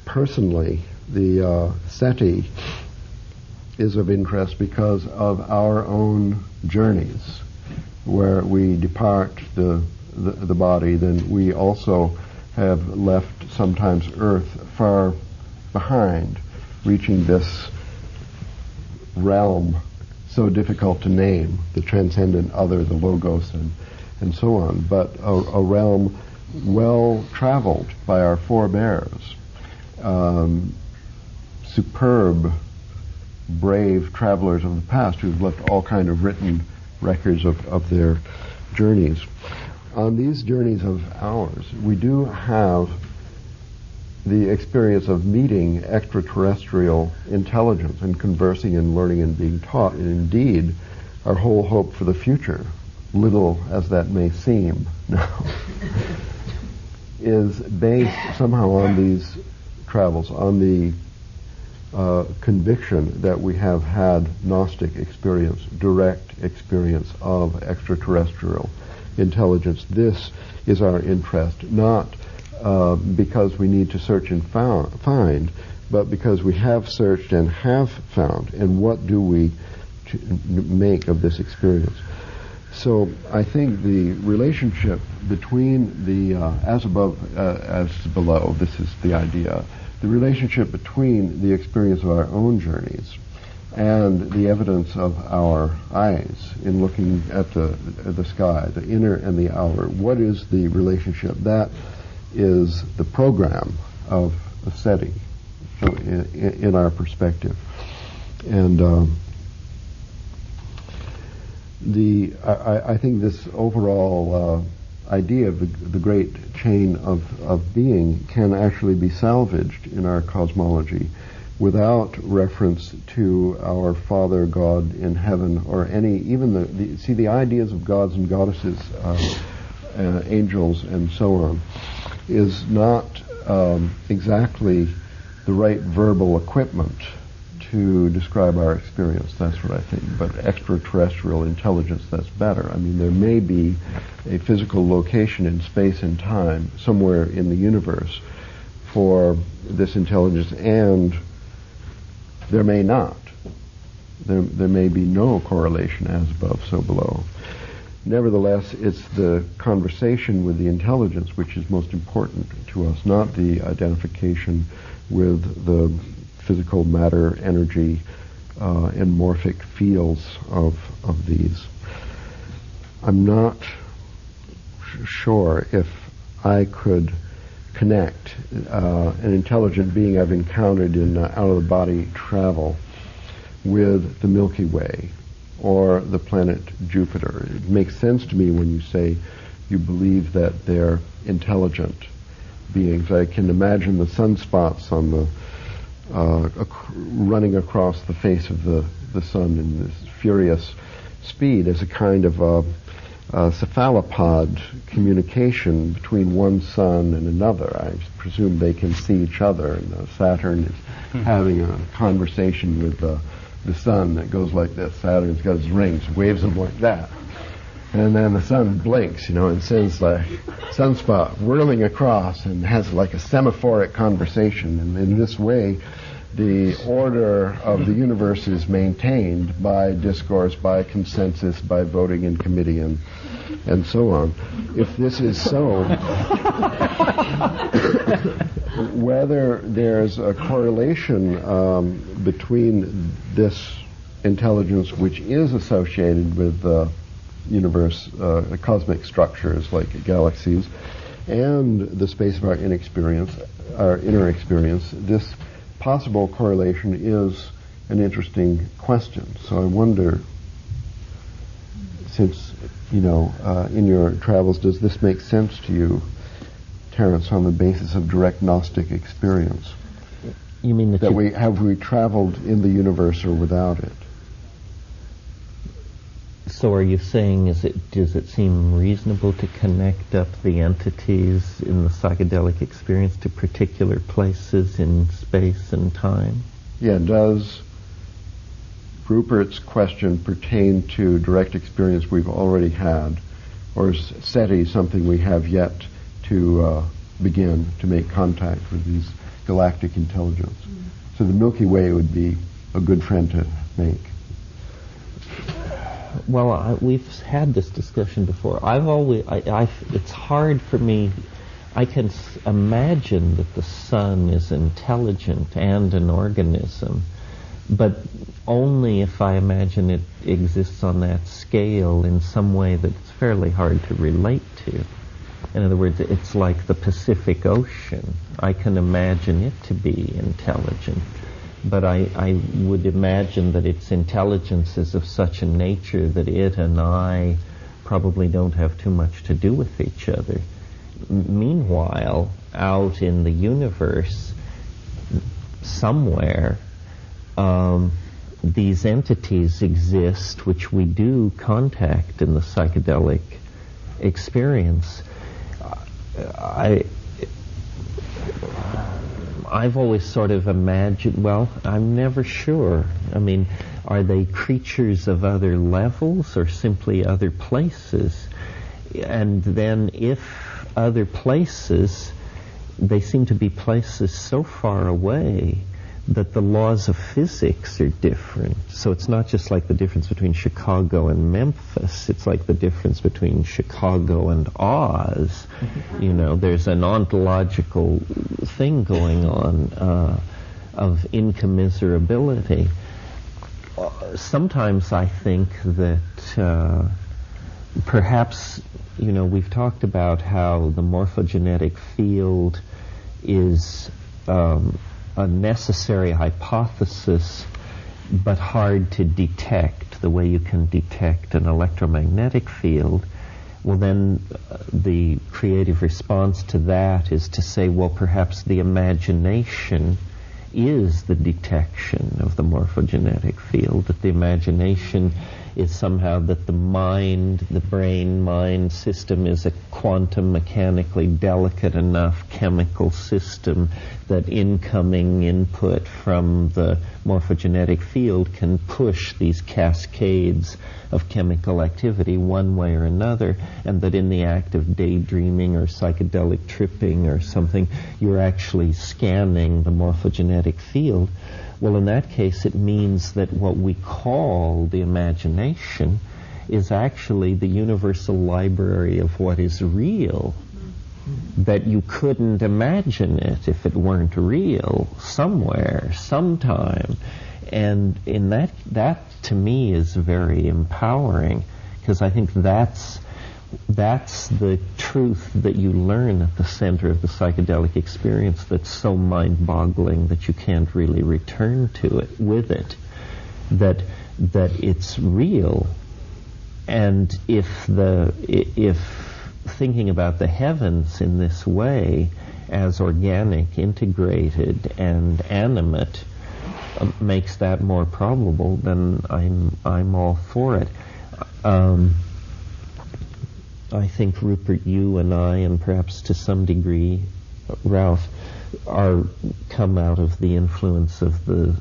personally the SETI is of interest because of our own journeys. Where we depart the body, then we also have left sometimes Earth far behind, reaching this realm so difficult to name, the transcendent other, the logos, and so on, but a realm well traveled by our forebears, superb, brave travelers of the past who've left all kind of written records of their journeys. On these journeys of ours, we do have the experience of meeting extraterrestrial intelligence and conversing and learning and being taught. And indeed, our whole hope for the future, little as that may seem now, is based somehow on these travels, on the conviction that we have had Gnostic experience, direct experience of extraterrestrial intelligence. This is our interest, not because we need to search and find, but because we have searched and have found, and what do we make of this experience? So I think the relationship between the as above, as below, this is the idea, the relationship between the experience of our own journeys and the evidence of our eyes in looking at the sky, the inner and the outer. What is the relationship? That is the program of a SETI, so in our perspective. And I think this overall idea of the great chain of being can actually be salvaged in our cosmology without reference to our Father God in heaven or any, even the ideas of gods and goddesses, angels and so on, is not exactly the right verbal equipment to describe our experience. That's what I think. But extraterrestrial intelligence, that's better. I mean, there may be a physical location in space and time somewhere in the universe for this intelligence, and there may not. There may be no correlation as above, so below. Nevertheless, it's the conversation with the intelligence which is most important to us, not the identification with the physical matter, energy, and morphic fields of these. I'm not sure if I could connect an intelligent being I've encountered in out-of-the-body travel with the Milky Way or the planet Jupiter. It makes sense to me when you say you believe that they're intelligent beings. I can imagine the sunspots on the running across the face of the sun in this furious speed as a kind of cephalopod communication between one sun and another. I presume they can see each other, and Saturn is having a conversation with the sun that goes like this. Saturn's got his rings, waves them like that. And then the sun blinks, and sends the sunspot whirling across and has like a semaphoric conversation. And in this way, the order of the universe is maintained by discourse, by consensus, by voting in committee, and so on. If this is so, whether there's a correlation between this intelligence, which is associated with the universe, cosmic structures like galaxies, and the space of our inner experience, this possible correlation is an interesting question. So I wonder, since, in your travels, does this make sense to you, Terence, on the basis of direct Gnostic experience? You mean that we traveled in the universe or without it? So are you saying, does it seem reasonable to connect up the entities in the psychedelic experience to particular places in space and time? Yeah, does Rupert's question pertain to direct experience we've already had, or is SETI something we have yet to begin to make contact with these galactic intelligence? Mm-hmm. So the Milky Way would be a good friend to make. Well, we've had this discussion before. It's hard for me. I can imagine that the sun is intelligent and an organism, but only if I imagine it exists on that scale in some way that's fairly hard to relate to. In other words, it's like the Pacific Ocean. I can imagine it to be intelligent, but I would imagine that its intelligence is of such a nature that it and I probably don't have too much to do with each other. Meanwhile, out in the universe, somewhere, these entities exist which we do contact in the psychedelic experience. I've always sort of imagined, well, I'm never sure. I mean, are they creatures of other levels or simply other places? And then if other places, they seem to be places so far away that the laws of physics are different. So it's not just like the difference between Chicago and Memphis. It's like the difference between Chicago and Oz. You know, there's an ontological thing going on of incommensurability. Sometimes I think that perhaps, you know, we've talked about how the morphogenetic field is a necessary hypothesis, but hard to detect the way you can detect an electromagnetic field. Well, then the creative response to that is to say, well, perhaps the imagination is the detection of the morphogenetic field, that the imagination is somehow that the mind, the brain-mind system is a quantum mechanically delicate enough chemical system that incoming input from the morphogenetic field can push these cascades of chemical activity one way or another, and that in the act of daydreaming or psychedelic tripping or something, you're actually scanning the morphogenetic field. Well, in that case, it means that what we call the imagination is actually the universal library of what is real, that you couldn't imagine it if it weren't real somewhere, sometime. And in that to me is very empowering, because I think that's the truth that you learn at the center of the psychedelic experience that's so mind-boggling that you can't really return to it with it, that it's real. And if thinking about the heavens in this way as organic, integrated, and animate makes that more probable, then I'm all for it. I think, Rupert, you and I, and perhaps to some degree Ralph, come out of the influence of the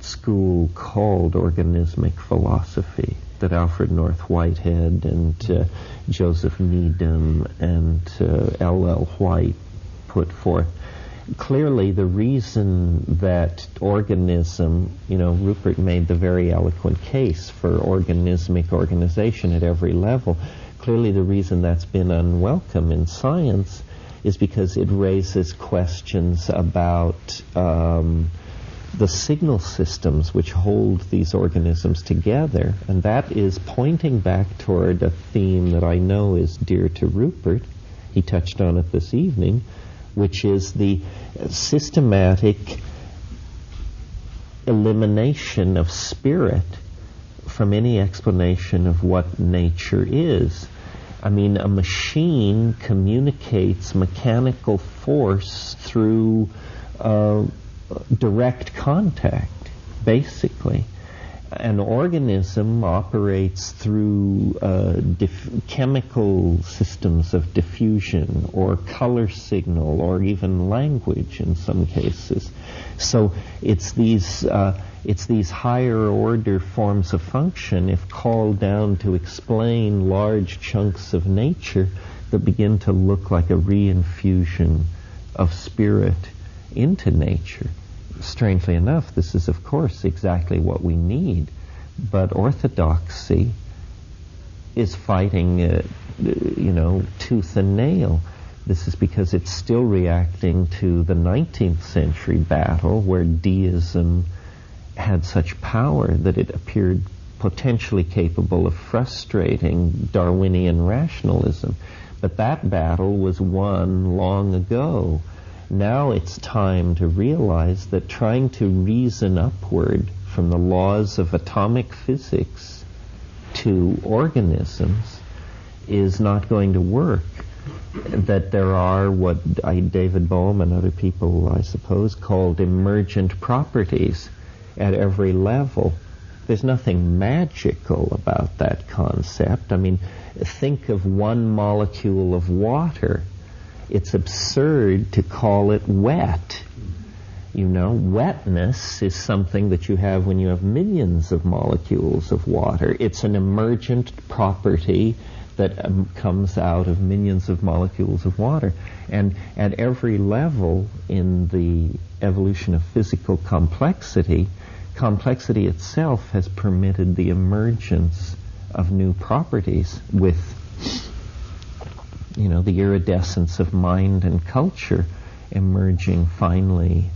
school called organismic philosophy that Alfred North Whitehead and Joseph Needham and L.L. White put forth. Clearly, the reason that organism, you know, Rupert made the very eloquent case for organismic organization at every level. Clearly, the reason that's been unwelcome in science is because it raises questions about the signal systems which hold these organisms together, and that is pointing back toward a theme that I know is dear to Rupert. He touched on it this evening, which is the systematic elimination of spirit from any explanation of what nature is. I mean, a machine communicates mechanical force through direct contact, basically. An organism operates through chemical systems of diffusion or color signal or even language in some cases. So it's these higher order forms of function, if called down to explain large chunks of nature, that begin to look like a reinfusion of spirit into nature. Strangely enough, this is, of course, exactly what we need, but orthodoxy is fighting, tooth and nail. This is because it's still reacting to the 19th century battle where deism had such power that it appeared potentially capable of frustrating Darwinian rationalism. But that battle was won long ago. Now it's time to realize that trying to reason upward from the laws of atomic physics to organisms is not going to work. That there are what David Bohm and other people, I suppose, called emergent properties at every level. There's nothing magical about that concept. I mean, think of one molecule of water. It's absurd to call it wet. You know, wetness is something that you have when you have millions of molecules of water. It's an emergent property that comes out of millions of molecules of water. And at every level in the evolution of physical complexity, complexity itself has permitted the emergence of new properties with, the iridescence of mind and culture emerging finally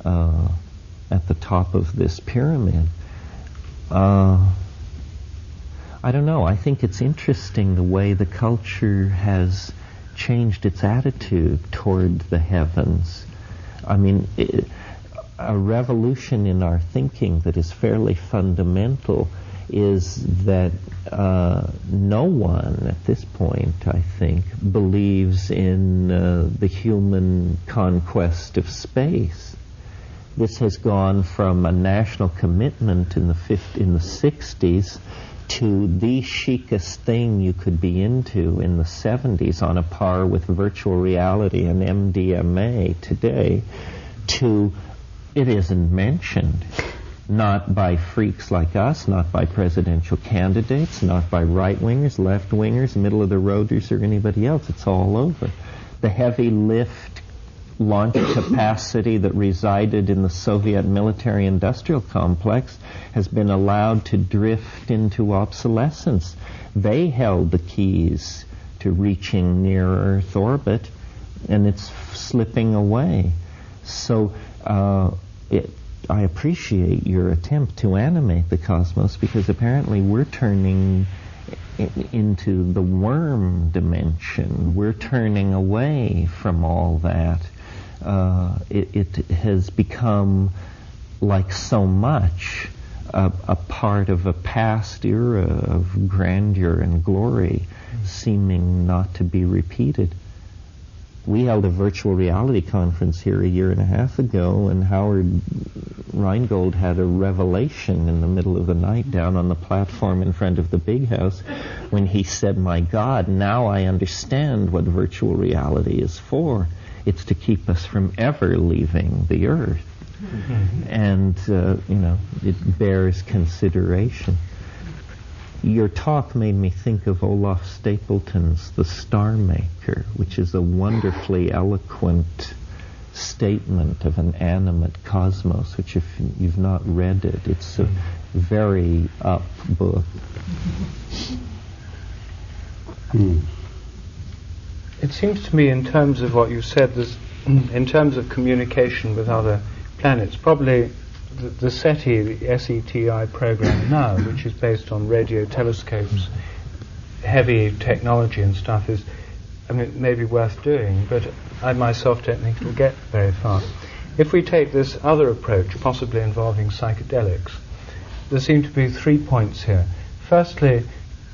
at the top of this pyramid. I don't know. I think it's interesting the way the culture has changed its attitude toward the heavens. I mean, a revolution in our thinking that is fairly fundamental is that no one at this point, I think, believes in the human conquest of space. This has gone from a national commitment in the 60s to the chicest thing you could be into in the 70s, on a par with virtual reality and MDMA today, to it isn't mentioned. Not by freaks like us, not by presidential candidates, not by right-wingers, left-wingers, middle-of-the-roaders, or anybody else. It's all over. The heavy lift launch capacity that resided in the Soviet military-industrial complex has been allowed to drift into obsolescence. They held the keys to reaching near Earth orbit, and it's slipping away. So I appreciate your attempt to animate the cosmos, because apparently we're turning into the worm dimension. We're turning away from all that. It has become, like so much, a part of a past era of grandeur and glory, seeming not to be repeated. We held a virtual reality conference here a year and a half ago, and Howard Rheingold had a revelation in the middle of the night down on the platform in front of the big house when he said, "My God, now I understand what virtual reality is for. It's to keep us from ever leaving the Earth." And, it bears consideration. Your talk made me think of Olaf Stapleton's The Star Maker, which is a wonderfully eloquent statement of an animate cosmos, which if you've not read it, it's a very up book. It seems to me, in terms of what you said, in terms of communication with other planets, probably the SETI, the SETI program now, which is based on radio telescopes, heavy technology and stuff, may be worth doing, but I myself don't think it'll get very far. If we take this other approach, possibly involving psychedelics, there seem to be 3 points here. Firstly,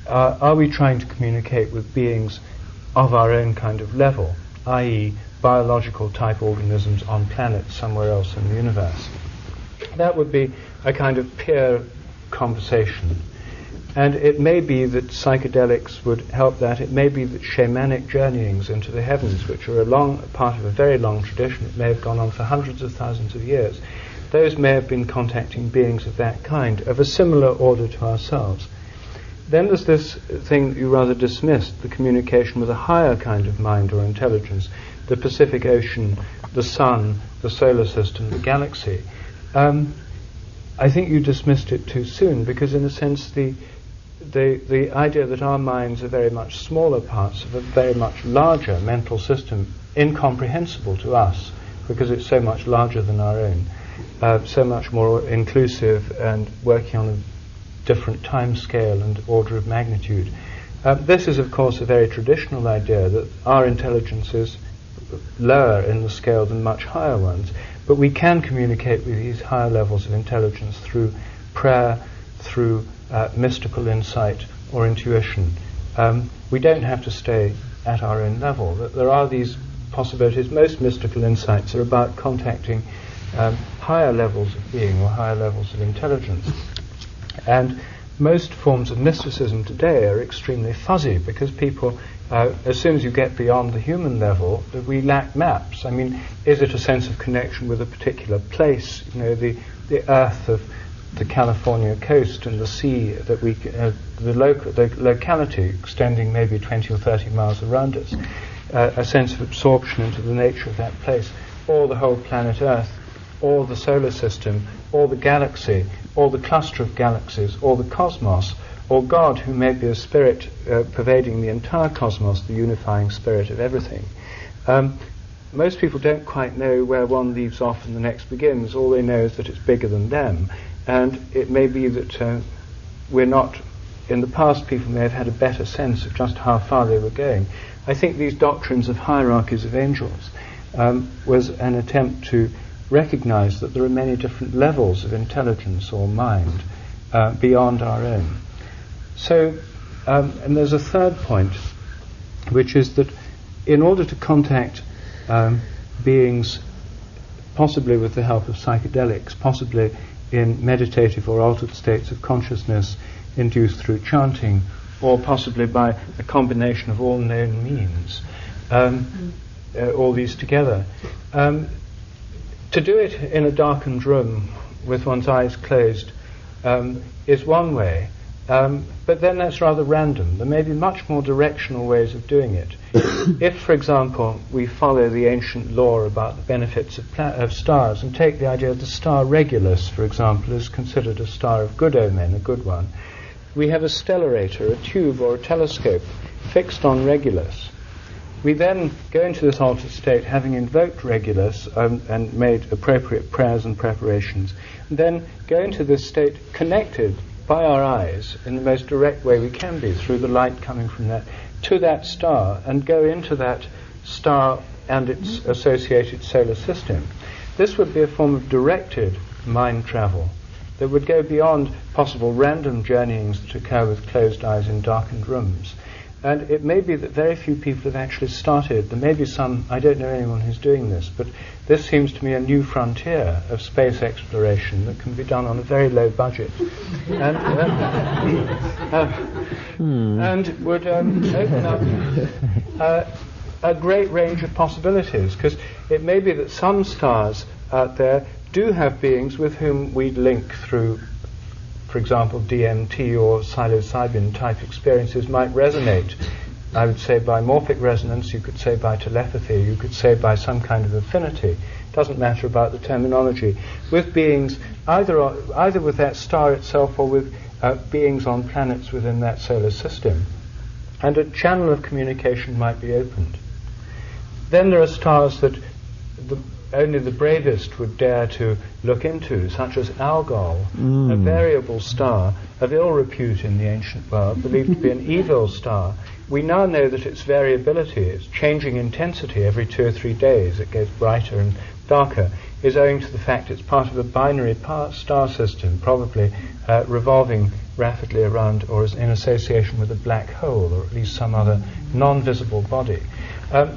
are we trying to communicate with beings of our own kind of level, i.e. biological type organisms on planets somewhere else in the universe? That would be a kind of peer conversation. And it may be that psychedelics would help that. It may be that shamanic journeyings into the heavens, which are part of a very long tradition, it may have gone on for hundreds of thousands of years, those may have been contacting beings of that kind, of a similar order to ourselves. Then there's this thing that you rather dismissed, the communication with a higher kind of mind or intelligence, the Pacific Ocean, the Sun, the solar system, the galaxy. I think you dismissed it too soon, because in a sense the idea that our minds are very much smaller parts of a very much larger mental system, incomprehensible to us, because it's so much larger than our own, so much more inclusive and working on a different time scale and order of magnitude. This is, of course, a very traditional idea that our intelligence is lower in the scale than much higher ones, but we can communicate with these higher levels of intelligence through prayer, through mystical insight or intuition. We don't have to stay at our own level. There are these possibilities. Most mystical insights are about contacting higher levels of being or higher levels of intelligence. And most forms of mysticism today are extremely fuzzy, because people, as soon as you get beyond the human level, we lack maps. I mean, is it a sense of connection with a particular place? The earth of the California coast and the sea that the locality extending maybe 20 or 30 miles around us, a sense of absorption into the nature of that place, or the whole planet Earth, or the solar system, or the galaxy, or the cluster of galaxies, or the cosmos, or God, who may be a spirit pervading the entire cosmos, the unifying spirit of everything. Most people don't quite know where one leaves off and the next begins. All they know is that it's bigger than them. And it may be that we're not, in the past people may have had a better sense of just how far they were going. I think these doctrines of hierarchies of angels was an attempt to recognize that there are many different levels of intelligence or mind beyond our own. So, and there's a third point, which is that in order to contact beings, possibly with the help of psychedelics, possibly in meditative or altered states of consciousness induced through chanting, or possibly by a combination of all known means, all these together. To do it in a darkened room with one's eyes closed is one way, but then that's rather random. There may be much more directional ways of doing it. If, for example, we follow the ancient law about the benefits of stars and take the idea of the star Regulus, for example, is considered a star of good omen, a good one, we have a stellarator, a tube or a telescope fixed on Regulus. We then go into this altered state, having invoked Regulus and made appropriate prayers and preparations, and then go into this state connected by our eyes in the most direct way we can be, through the light coming from that, to that star, and go into that star and its associated solar system. This would be a form of directed mind travel that would go beyond possible random journeyings that occur with closed eyes in darkened rooms. And it may be that very few people have actually started. There may be some, I don't know anyone who's doing this, but this seems to me a new frontier of space exploration that can be done on a very low budget. And, and would open up a great range of possibilities, because it may be that some stars out there do have beings with whom we link through, for example, DMT or psilocybin type experiences might resonate. I would say by morphic resonance, you could say by telepathy, you could say by some kind of affinity. Doesn't matter about the terminology. With beings, either with that star itself or with beings on planets within that solar system. And a channel of communication might be opened. Then there are stars that only the bravest would dare to look into, such as Algol, a variable star of ill repute in the ancient world, believed to be an evil star. We now know that its variability, its changing intensity every 2 or 3 days, it gets brighter and darker, is owing to the fact it's part of a binary star system, probably revolving rapidly around or is in association with a black hole, or at least some other non-visible body.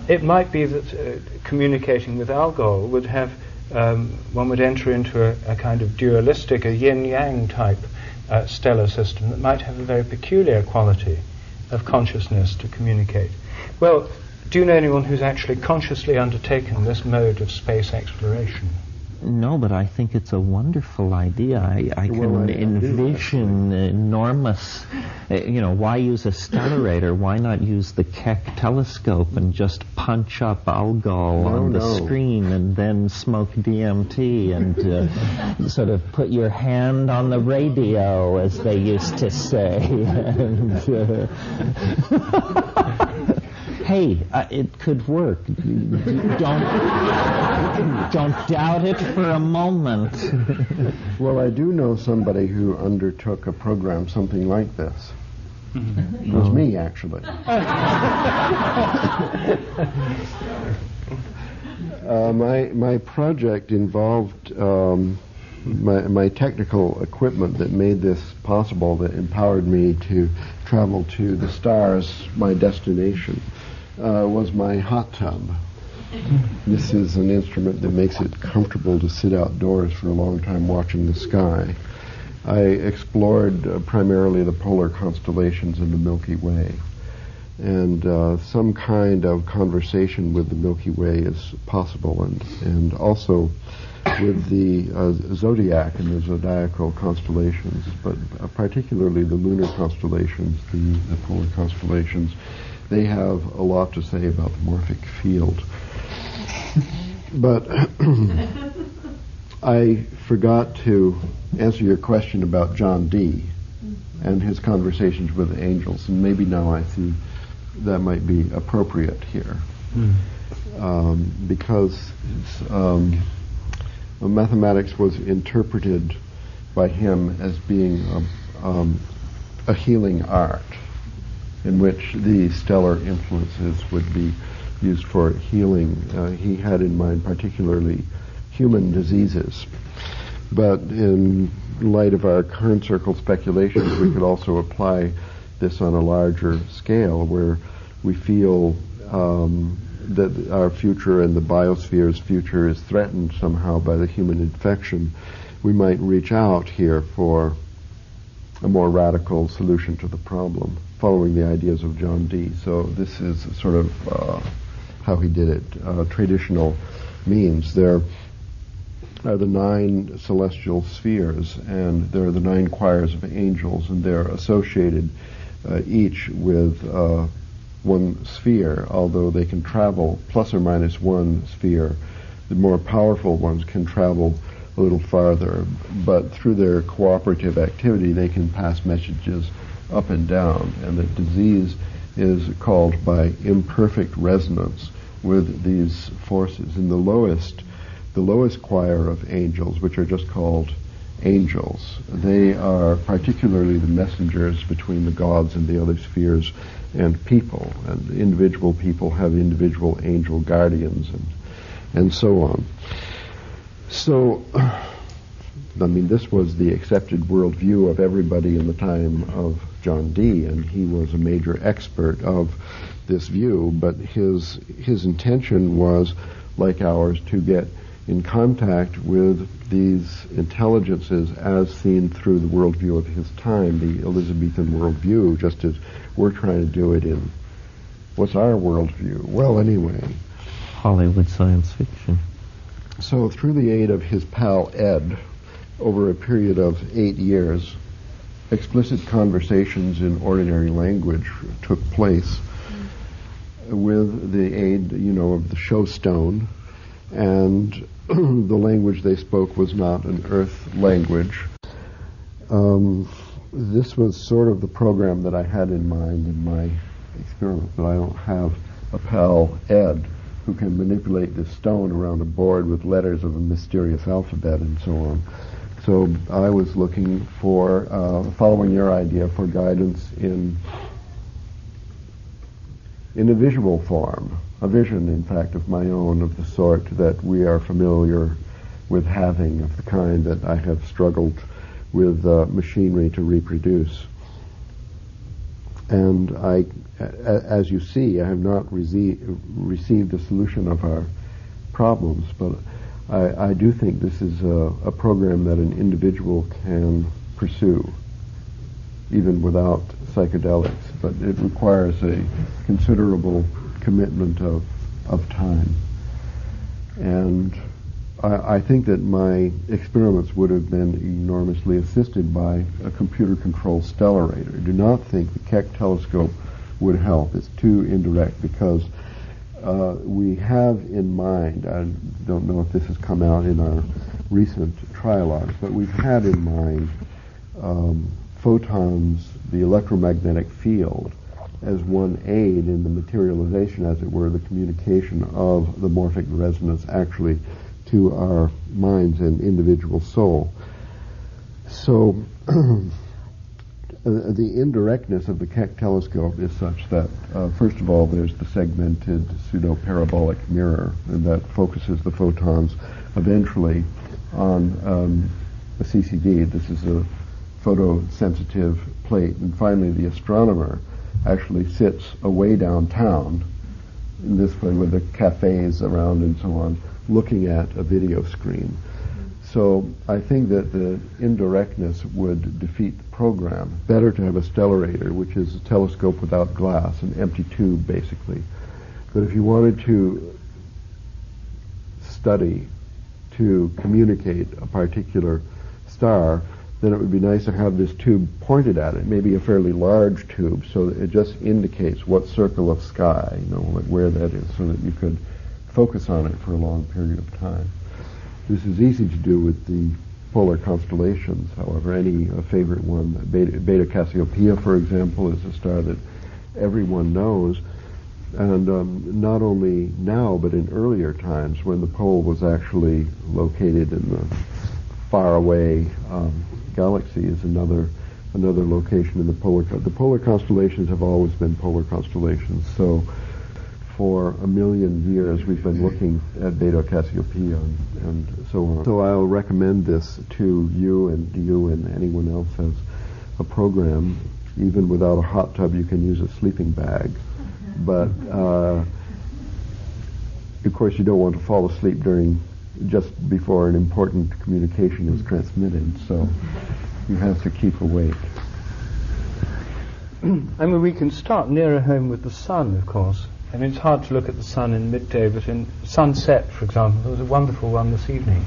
It might be that communicating with Algol would have, one would enter into a kind of dualistic, a yin-yang type stellar system that might have a very peculiar quality of consciousness to communicate. Well, do you know anyone who's actually consciously undertaken this mode of space exploration? No, but I think it's a wonderful idea. I can envision enormous, why use a stellarator? Why not use the Keck telescope and just punch up Algol on the screen and then smoke DMT and sort of put your hand on the radio, as they used to say. Hey, it could work. Don't doubt it for a moment. Well, I do know somebody who undertook a program something like this. It was me, actually. My project involved my technical equipment that made this possible, that empowered me to travel to the stars, my destination, was my hot tub. This is an instrument that makes it comfortable to sit outdoors for a long time watching the sky. I explored primarily the polar constellations in the Milky Way. and some kind of conversation with the Milky Way is possible, and also with the zodiac and the zodiacal constellations, but particularly the lunar constellations, the polar constellations. They have a lot to say about the morphic field. But I forgot to answer your question about John Dee and his conversations with the angels, and maybe now I see that might be appropriate here. Because mathematics was interpreted by him as being a healing art, in which the stellar influences would be used for healing. He had in mind particularly human diseases. But in light of our current circle speculations, we could also apply this on a larger scale, where we feel that our future and the biosphere's future is threatened somehow by the human infection. We might reach out here for a more radical solution to the problem, following the ideas of John Dee. So this is sort of how he did it. Traditional means there are the 9 celestial spheres, and there are the 9 choirs of angels, and they're associated each with one sphere, although they can travel plus or minus one sphere. The more powerful ones can travel a little farther, but through their cooperative activity they can pass messages up and down, and the disease is called by imperfect resonance with these forces. In the lowest choir of angels, which are just called angels, they are particularly the messengers between the gods and the other spheres and people, and individual people have individual angel guardians and so on. So, I mean, this was the accepted worldview of everybody in the time of John Dee, and he was a major expert of this view, but his intention was, like ours, to get in contact with these intelligences as seen through the worldview of his time, the Elizabethan worldview, just as we're trying to do it in, what's our worldview? Well, anyway. Hollywood science fiction. So through the aid of his pal Ed, over a period of 8 years, explicit conversations in ordinary language took place with the aid, of the showstone, and the language they spoke was not an earth language. This was sort of the program that I had in mind in my experiment, but I don't have a pal, Ed, who can manipulate this stone around a board with letters of a mysterious alphabet and so on. So I was looking for, following your idea, for guidance in a visual form, a vision, in fact, of my own, of the sort that we are familiar with having, of the kind that I have struggled with machinery to reproduce. And as you see, I have not received a solution of our problems, but I do think this is a program that an individual can pursue, even without psychedelics, but it requires a considerable commitment of time. And I think that my experiments would have been enormously assisted by a computer-controlled stellarator. I do not think the Keck telescope would help. It's too indirect, because we have in mind, I don't know if this has come out in our recent trialogues, but we've had in mind photons, the electromagnetic field, as one aid in the materialization, as it were, the communication of the morphic resonance actually to our minds and individual soul. So the indirectness of the Keck telescope is such that, first of all, there's the segmented pseudo-parabolic mirror, and that focuses the photons eventually on a CCD. This is a photosensitive plate. And finally, the astronomer actually sits away downtown, in this way with the cafes around and so on, looking at a video screen. So I think that the indirectness would defeat the program. Better to have a stellarator, which is a telescope without glass, an empty tube basically. But if you wanted to study, to communicate a particular star, then it would be nice to have this tube pointed at it, maybe a fairly large tube, so that it just indicates what circle of sky, where that is, so that you could focus on it for a long period of time. This is easy to do with the polar constellations, however. Any favorite one, Beta Cassiopeia, for example, is a star that everyone knows. And not only now, but in earlier times when the pole was actually located in the faraway galaxy is another location in the polar. The polar constellations have always been polar constellations. So for 1 million years we've been looking at Beta Cassiopeia and so on. So I'll recommend this to you and anyone else has a program. Even without a hot tub, you can use a sleeping bag. But of course you don't want to fall asleep just before an important communication is transmitted, so you have to keep awake. I mean, we can start nearer home with the sun, of course. I mean, it's hard to look at the sun in midday, but in sunset, for example, there was a wonderful one this evening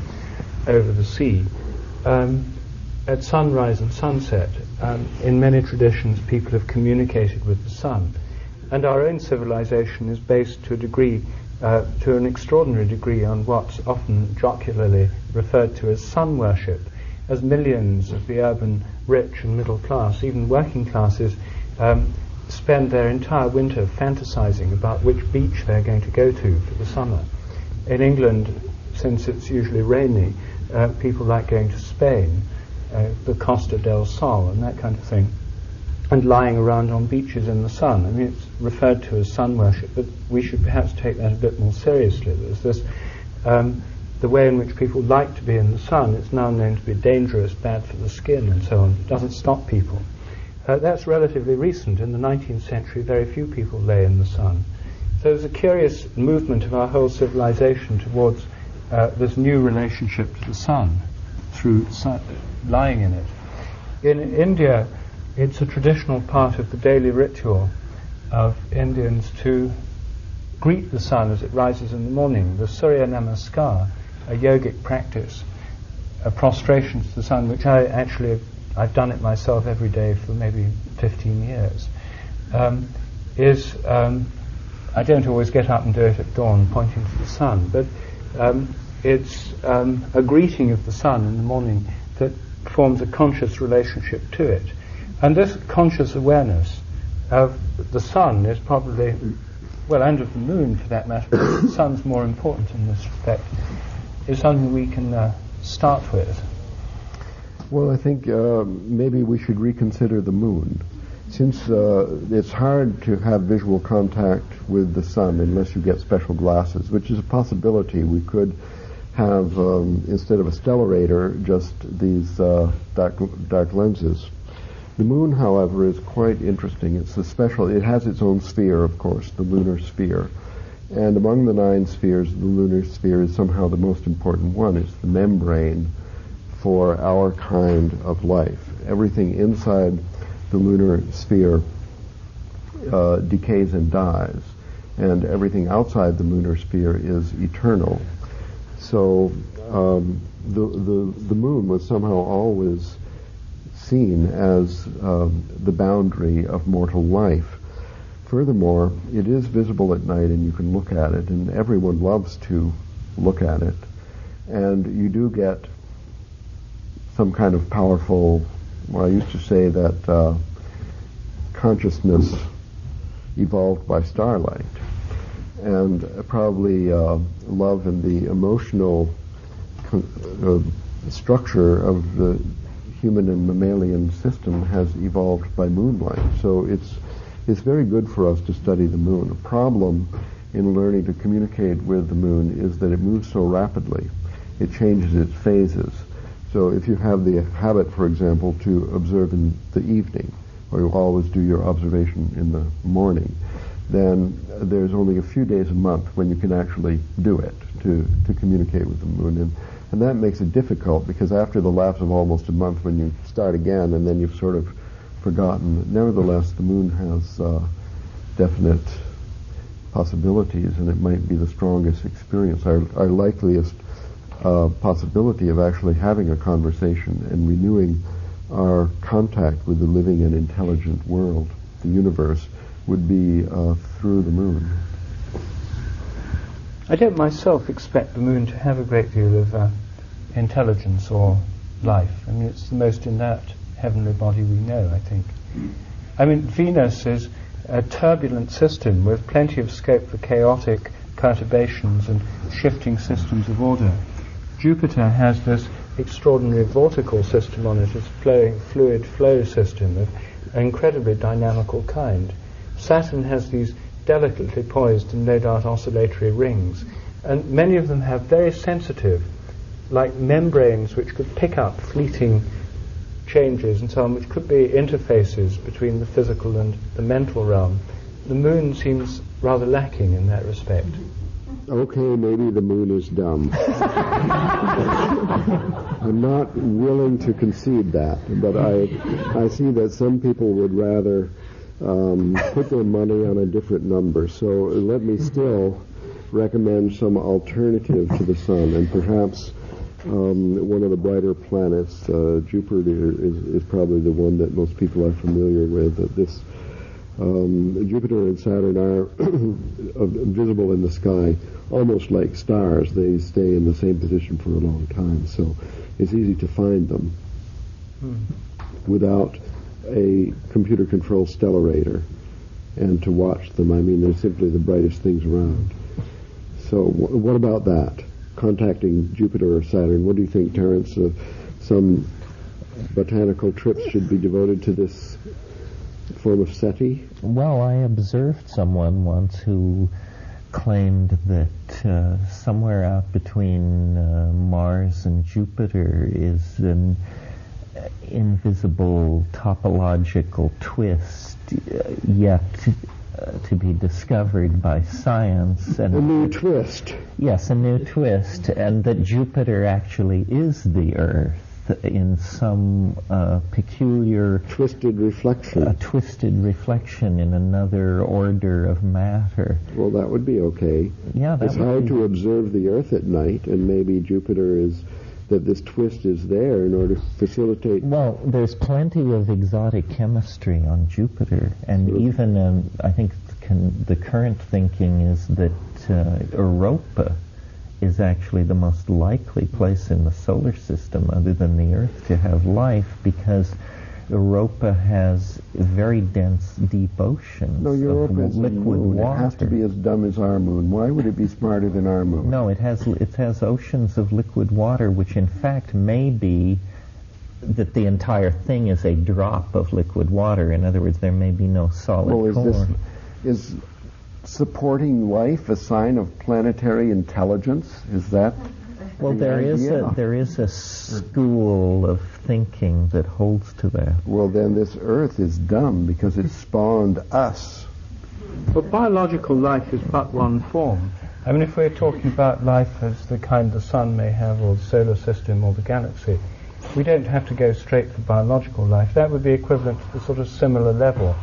over the sea. At sunrise and sunset, in many traditions, people have communicated with the sun. And our own civilization is based to a degree, to an extraordinary degree, on what's often jocularly referred to as sun worship, as millions of the urban rich and middle class, even working classes, spend their entire winter fantasizing about which beach they're going to go to for the summer. In England, since it's usually rainy, people like going to Spain, the Costa del Sol and that kind of thing, and lying around on beaches in the sun. I mean, it's referred to as sun worship, but we should perhaps take that a bit more seriously. There's this, the way in which people like to be in the sun, it's now known to be dangerous, bad for the skin and so on. It doesn't stop people. That's relatively recent. In the 19th century, very few people lay in the sun. So there's a curious movement of our whole civilization towards this new relationship to the sun through lying in it. In India, it's a traditional part of the daily ritual of Indians to greet the sun as it rises in the morning. The Surya Namaskar, a yogic practice, a prostration to the sun, which I've done it myself every day for maybe 15 years, I don't always get up and do it at dawn, pointing to the sun, but it's a greeting of the sun in the morning that forms a conscious relationship to it. And this conscious awareness of the sun is probably, well, and of the moon for that matter, but the sun's more important in this respect, is something we can start with. Well, I think maybe we should reconsider the moon. Since it's hard to have visual contact with the sun unless you get special glasses, which is a possibility. We could have, instead of a stellarator, just these dark lenses. The moon, however, is quite interesting. It has its own sphere, of course, the lunar sphere. And among the 9 spheres, the lunar sphere is somehow the most important one. It's the membrane for our kind of life. Everything inside the lunar sphere decays and dies, and everything outside the lunar sphere is eternal. So the moon was somehow always seen as the boundary of mortal life. Furthermore, it is visible at night and you can look at it, and everyone loves to look at it. And you do get some kind of powerful, well, I used to say that consciousness evolved by starlight. And probably love and the emotional structure of the human and mammalian system has evolved by moonlight. So it's very good for us to study the moon. A problem in learning to communicate with the moon is that it moves so rapidly. It changes its phases. So if you have the habit, for example, to observe in the evening, or you always do your observation in the morning, then there's only a few days a month when you can actually do it, to communicate with the moon. And And that makes it difficult, because after the lapse of almost a month, when you start again, and then you've sort of forgotten. Nevertheless, the moon has definite possibilities, and it might be the strongest experience, our likeliest possibility of actually having a conversation and renewing our contact with the living and intelligent world, the universe, would be through the moon. I don't myself expect the moon to have a great deal of intelligence or life. I mean, it's the most inert heavenly body we know, I think. I mean, Venus is a turbulent system with plenty of scope for chaotic perturbations and shifting systems of order. Jupiter has this extraordinary vortical system on it, its flowing fluid flow system of an incredibly dynamical kind. Saturn has these delicately poised and no doubt oscillatory rings, and many of them have very sensitive, like membranes which could pick up fleeting changes and so on, which could be interfaces between the physical and the mental realm. The moon seems rather lacking in that respect. Okay, maybe the moon is dumb. I'm not willing to concede that, but I see that some people would rather put their money on a different number. So let me still recommend some alternative to the sun, and perhaps one of the brighter planets, Jupiter, is probably the one that most people are familiar with. This Jupiter and Saturn are visible in the sky almost like stars. They stay in the same position for a long time, so it's easy to find them without a computer-controlled stellarator, and to watch them. I mean, they're simply the brightest things around. So what about that? Contacting Jupiter or Saturn. What do you think, Terence? Some botanical trips should be devoted to this form of SETI? Well, I observed someone once who claimed that somewhere out between Mars and Jupiter is an invisible topological twist yet to be discovered by science. And a new twist. Yes, a new twist, and that Jupiter actually is the Earth in some peculiar... twisted reflection. A twisted reflection in another order of matter. Well, that would be okay. Yeah, it's hard to observe the Earth at night, and maybe Jupiter is... that this twist is there in order to facilitate... Well, there's plenty of exotic chemistry on Jupiter, and even, I think the current thinking is that Europa is actually the most likely place in the solar system, other than the Earth, to have life, because Europa has very dense, deep oceans of liquid water. It has to be as dumb as our moon. Why would it be smarter than our moon? No, it has oceans of liquid water, which in fact may be that the entire thing is a drop of liquid water. In other words, there may be no solid core. Is supporting life a sign of planetary intelligence? Is that... Well, there is a school of thinking that holds to that. Well, then this Earth is dumb because it spawned us. But biological life is but one form. I mean, if we're talking about life as the kind the sun may have, or the solar system, or the galaxy, we don't have to go straight for biological life. That would be equivalent to the sort of similar level,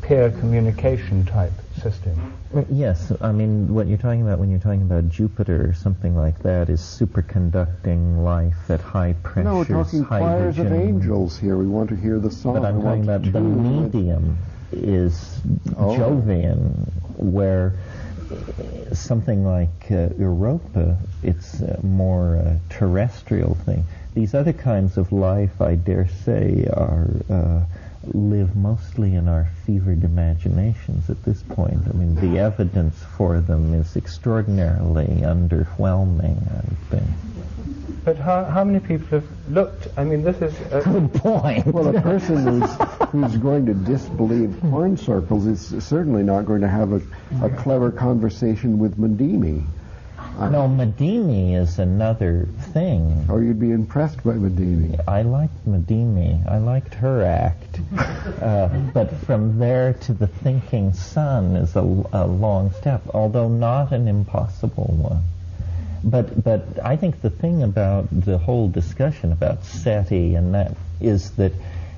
peer communication type system. Yes, I mean, what you're talking about when you're talking about Jupiter or something like that is superconducting life at high pressures. No, we're talking choirs of angels here. We want to hear the song. But I'm talking about the medium is Jovian, where something like Europa, it's a more terrestrial thing. These other kinds of life, I dare say, live mostly in our fevered imaginations at this point. I mean, the evidence for them is extraordinarily underwhelming, I think. But how many people have looked? I mean, this is a good point. Well, a person who's going to disbelieve horn circles is certainly not going to have a clever conversation with Medimi. No, Medimi is another thing. Oh, you'd be impressed by Medimi. I liked Medimi. I liked her act. But from there to the thinking sun is a long step, although not an impossible one. But I think the thing about the whole discussion about SETI and that is that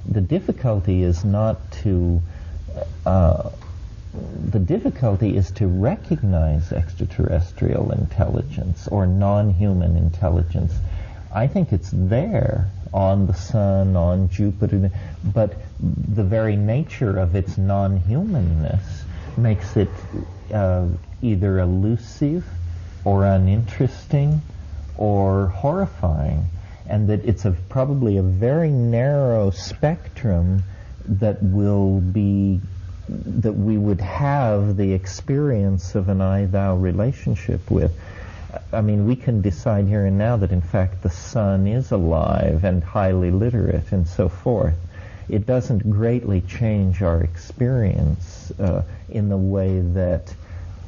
the difficulty is not to the difficulty is to recognize extraterrestrial intelligence or non-human intelligence. I think it's there on the Sun, on Jupiter, but the very nature of its non-humanness makes it either elusive or uninteresting or horrifying, and that it's probably a very narrow spectrum that we would have the experience of an I-thou relationship with. I mean, we can decide here and now that in fact the Sun is alive and highly literate and so forth. It doesn't greatly change our experience in the way that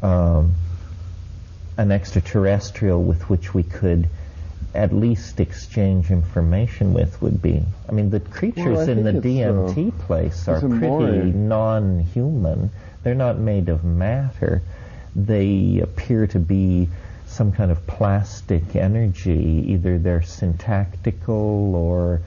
an extraterrestrial with which we could at least exchange information with would be. I mean, the creatures in the DMT place are pretty non-human. They're not made of matter. They appear to be some kind of plastic energy. Either they're syntactical or,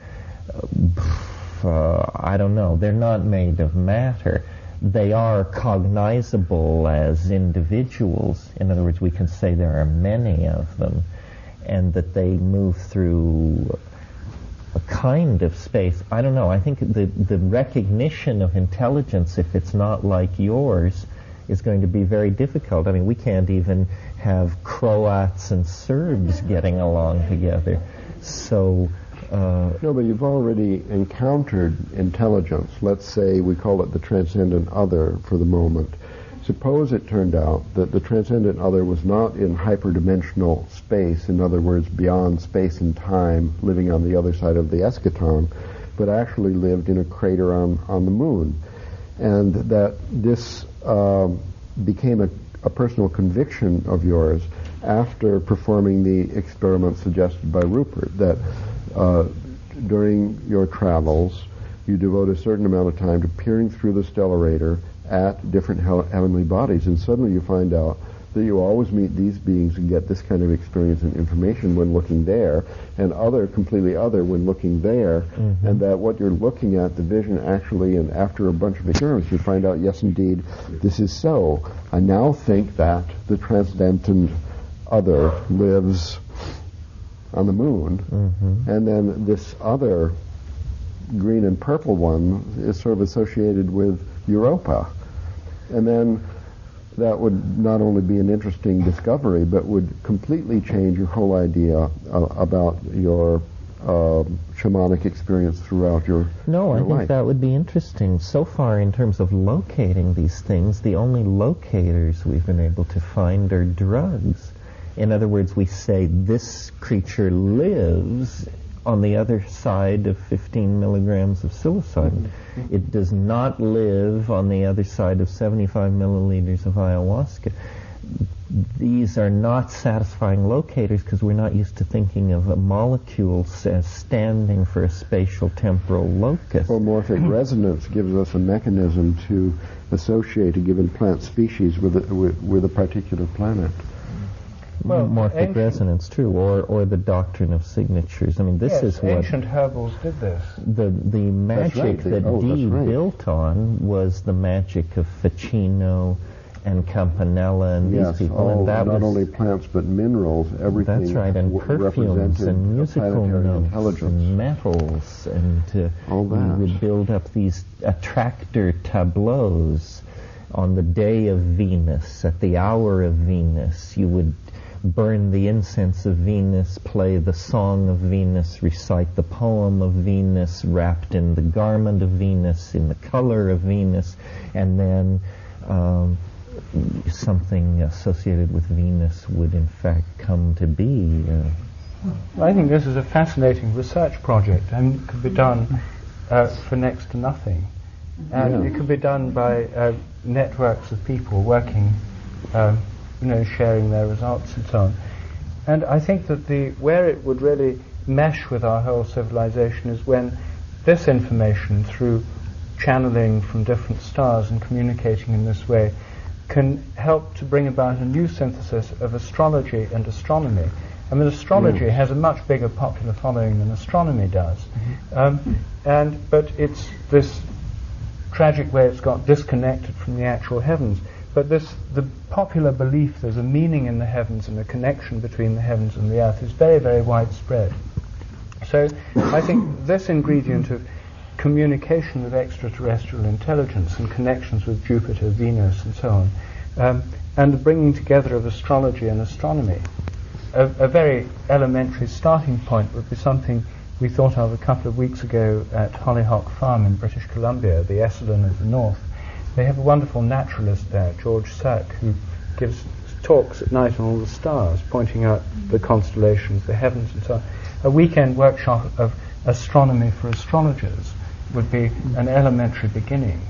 I don't know. They're not made of matter. They are cognizable as individuals. In other words, we can say there are many of them, and that they move through a kind of space. I don't know. I think the recognition of intelligence, if it's not like yours, is going to be very difficult. I mean, we can't even have Croats and Serbs getting along together. So... No, but you've already encountered intelligence. Let's say we call it the transcendent other for the moment. Suppose it turned out that the transcendent other was not in hyperdimensional space, in other words, beyond space and time, living on the other side of the eschaton, but actually lived in a crater on the moon. And that this became a personal conviction of yours after performing the experiment suggested by Rupert, that during your travels you devote a certain amount of time to peering through the stellarator at different heavenly bodies, and suddenly you find out that you always meet these beings and get this kind of experience and information when looking there, and completely other when looking there, and that what you're looking at, the vision actually, and after a bunch of experiments, you find out, yes, indeed, this is so. I now think that the transcendent other lives on the moon, and then this other green and purple one is sort of associated with Europa. And then that would not only be an interesting discovery, but would completely change your whole idea about your shamanic experience throughout your life. I think that would be interesting. So far, in terms of locating these things, the only locators we've been able to find are drugs. In other words, we say this creature lives on the other side of 15 milligrams of psilocybin. It does not live on the other side of 75 milliliters of ayahuasca. These are not satisfying locators because we're not used to thinking of a molecule as standing for a spatial temporal locus. Holomorphic resonance gives us a mechanism to associate a given plant species with a particular planet. Well, morphic resonance, true, or the doctrine of signatures. I mean, this is what ancient herbals did this. The magic that Dee built on was the magic of Ficino and Campanella and these people, and that not was only plants but minerals, everything. That's right, and perfumes and musical notes and metals, and all that. We would build up these attractor tableaus on the day of Venus, at the hour of Venus. You would burn the incense of Venus, play the song of Venus, recite the poem of Venus, wrapped in the garment of Venus, in the color of Venus, and then something associated with Venus would in fact come to be. I think this is a fascinating research project, and it could be done for next to nothing. And it could be done by networks of people working, sharing their results and so on. And I think that where it would really mesh with our whole civilization is when this information, through channeling from different stars and communicating in this way, can help to bring about a new synthesis of astrology and astronomy. I mean, astrology has a much bigger popular following than astronomy does, but it's this tragic way it's got disconnected from the actual heavens. But the popular belief there's a meaning in the heavens and a connection between the heavens and the earth is very, very widespread. So I think this ingredient of communication with extraterrestrial intelligence and connections with Jupiter, Venus, and so on, and the bringing together of astrology and astronomy, a very elementary starting point would be something we thought of a couple of weeks ago at Hollyhock Farm in British Columbia, the Salon of the North. They have a wonderful naturalist there, George Cirque, who gives talks at night on all the stars, pointing out the constellations, the heavens, and so on. A weekend workshop of astronomy for astrologers would be an elementary beginning.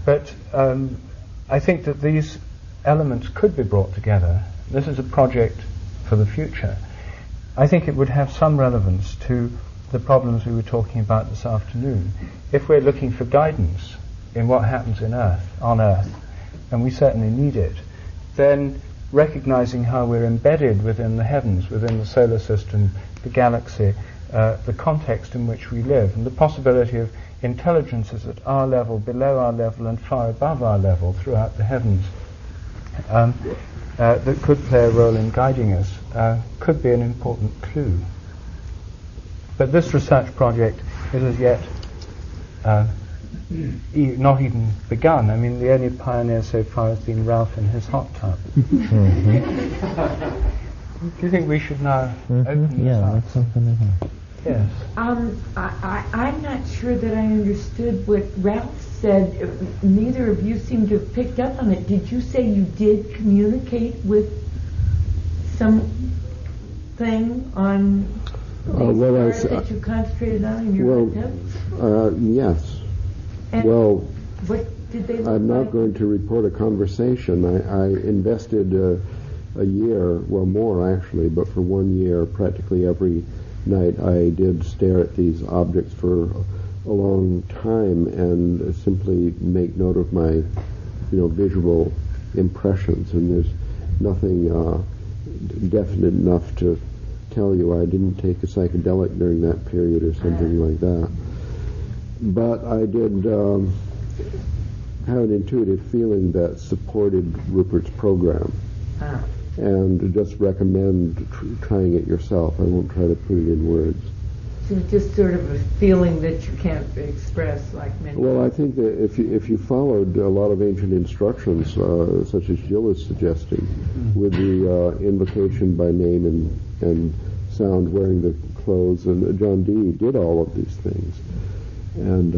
But I think that these elements could be brought together. This is a project for the future. I think it would have some relevance to the problems we were talking about this afternoon. If we're looking for guidance in what happens on Earth, and we certainly need it, then recognizing how we're embedded within the heavens, within the solar system, the galaxy, the context in which we live, and the possibility of intelligences at our level, below our level, and far above our level throughout the heavens, that could play a role in guiding us, could be an important clue. But this research project is as yet not even begun. I mean, the only pioneer so far has been Ralph in his hot tub. Do you think we should now open this up? That's something to have. Yes. I'm not sure that I understood what Ralph said. Neither of you seem to have picked up on it. Did you say you did communicate with something on the stars that you concentrated on in your hot tub? Yes. And what did they look I'm not like? going to report a conversation. I invested a year, well more actually, but for 1 year, practically every night I did stare at these objects for a long time and simply make note of my, visual impressions. And there's nothing definite enough to tell you I didn't take a psychedelic during that period or something like that. But I did have an intuitive feeling that supported Rupert's program. And just recommend trying it yourself. I won't try to put it in words. So just sort of a feeling that you can't express like many. Well, I think that if you followed a lot of ancient instructions, such as Jill is suggesting, with the invocation by name and sound, wearing the clothes, and John Dee did all of these things. And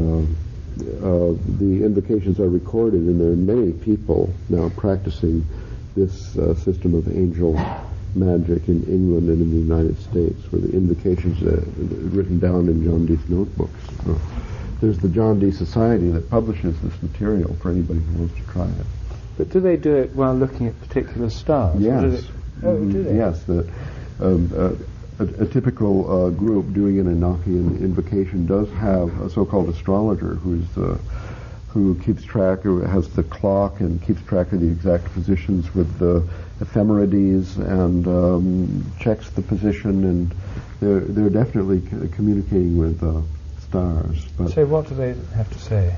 the invocations are recorded, and there are many people now practicing this system of angel magic in England and in the United States, where the invocations are written down in John Dee's notebooks. There's the John Dee Society that publishes this material for anybody who wants to try it. But do they do it while looking at particular stars? Yes. Do they? Yes. A typical group doing an Enochian invocation does have a so-called astrologer who keeps track, who has the clock and keeps track of the exact positions with the ephemerides and checks the position, and they're definitely communicating with stars. But so what do they have to say?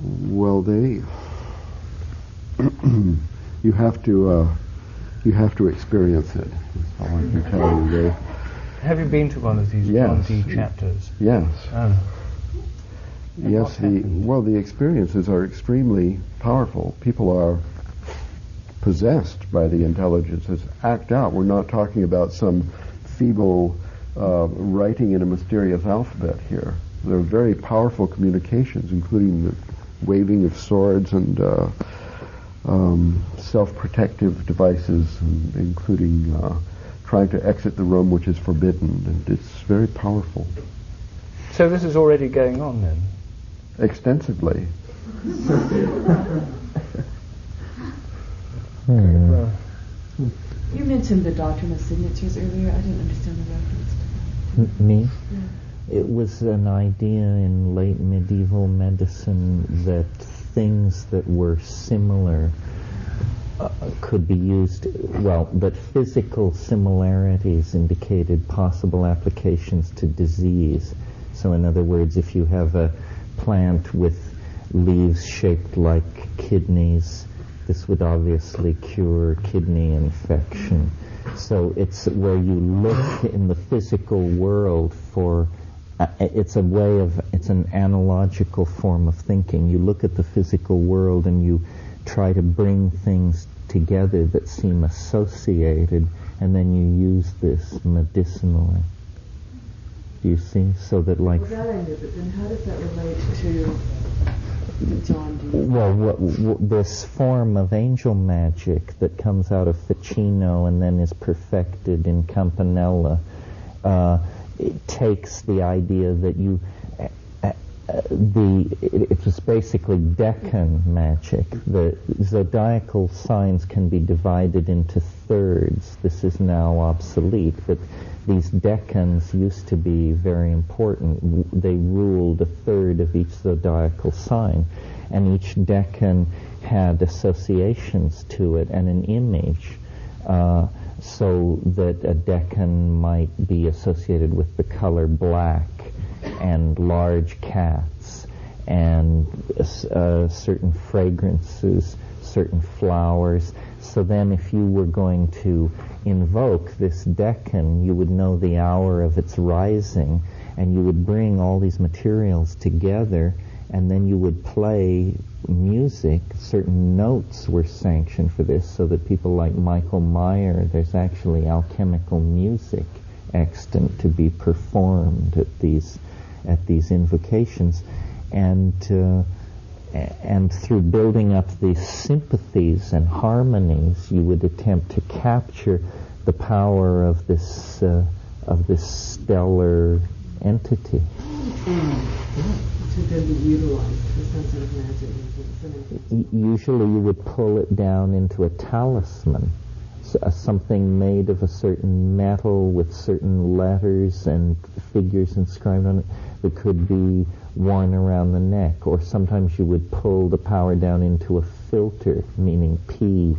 Well, you have to experience it. That's all I can tell you. Have you been to one of these John Dee chapters? Yes. And yes, the experiences are extremely powerful. People are possessed by the intelligences, act out. We're not talking about some feeble writing in a mysterious alphabet here. There are very powerful communications, including the waving of swords and self-protective devices, including trying to exit the room which is forbidden, and it's very powerful. So this is already going on then? Extensively. Well, You mentioned the doctrine of signatures earlier. I didn't understand the reference to that. Me? Yeah. It was an idea in late medieval medicine that things that were similar could be used, but physical similarities indicated possible applications to disease. So in other words, if you have a plant with leaves shaped like kidneys, this would obviously cure kidney infection. So it's where you look in the physical world for, it's an analogical form of thinking. You look at the physical world and you try to bring things together that seem associated, and then you use this medicinally. Do you see? So that like... Well, that I knew, but then how does that relate to John Dee? Well, this form of angel magic that comes out of Ficino and then is perfected in Campanella, it takes the idea that you... it was basically decan magic. The zodiacal signs can be divided into thirds. This is now obsolete, but these decans used to be very important. They ruled a third of each zodiacal sign, and each decan had associations to it and an image, so that a decan might be associated with the color black and large cats and certain fragrances, certain flowers. So then if you were going to invoke this decan, you would know the hour of its rising, and you would bring all these materials together, and then you would play music. Certain notes were sanctioned for this, so that people like Michael Meyer, there's actually alchemical music extant to be performed at these invocations, and through building up these sympathies and harmonies, you would attempt to capture the power of this stellar entity. To then be utilized for some sort of magic. Usually, you would pull it down into a talisman, something made of a certain metal with certain letters and figures inscribed on it that could be worn around the neck. Or sometimes you would pull the power down into a filter, meaning P,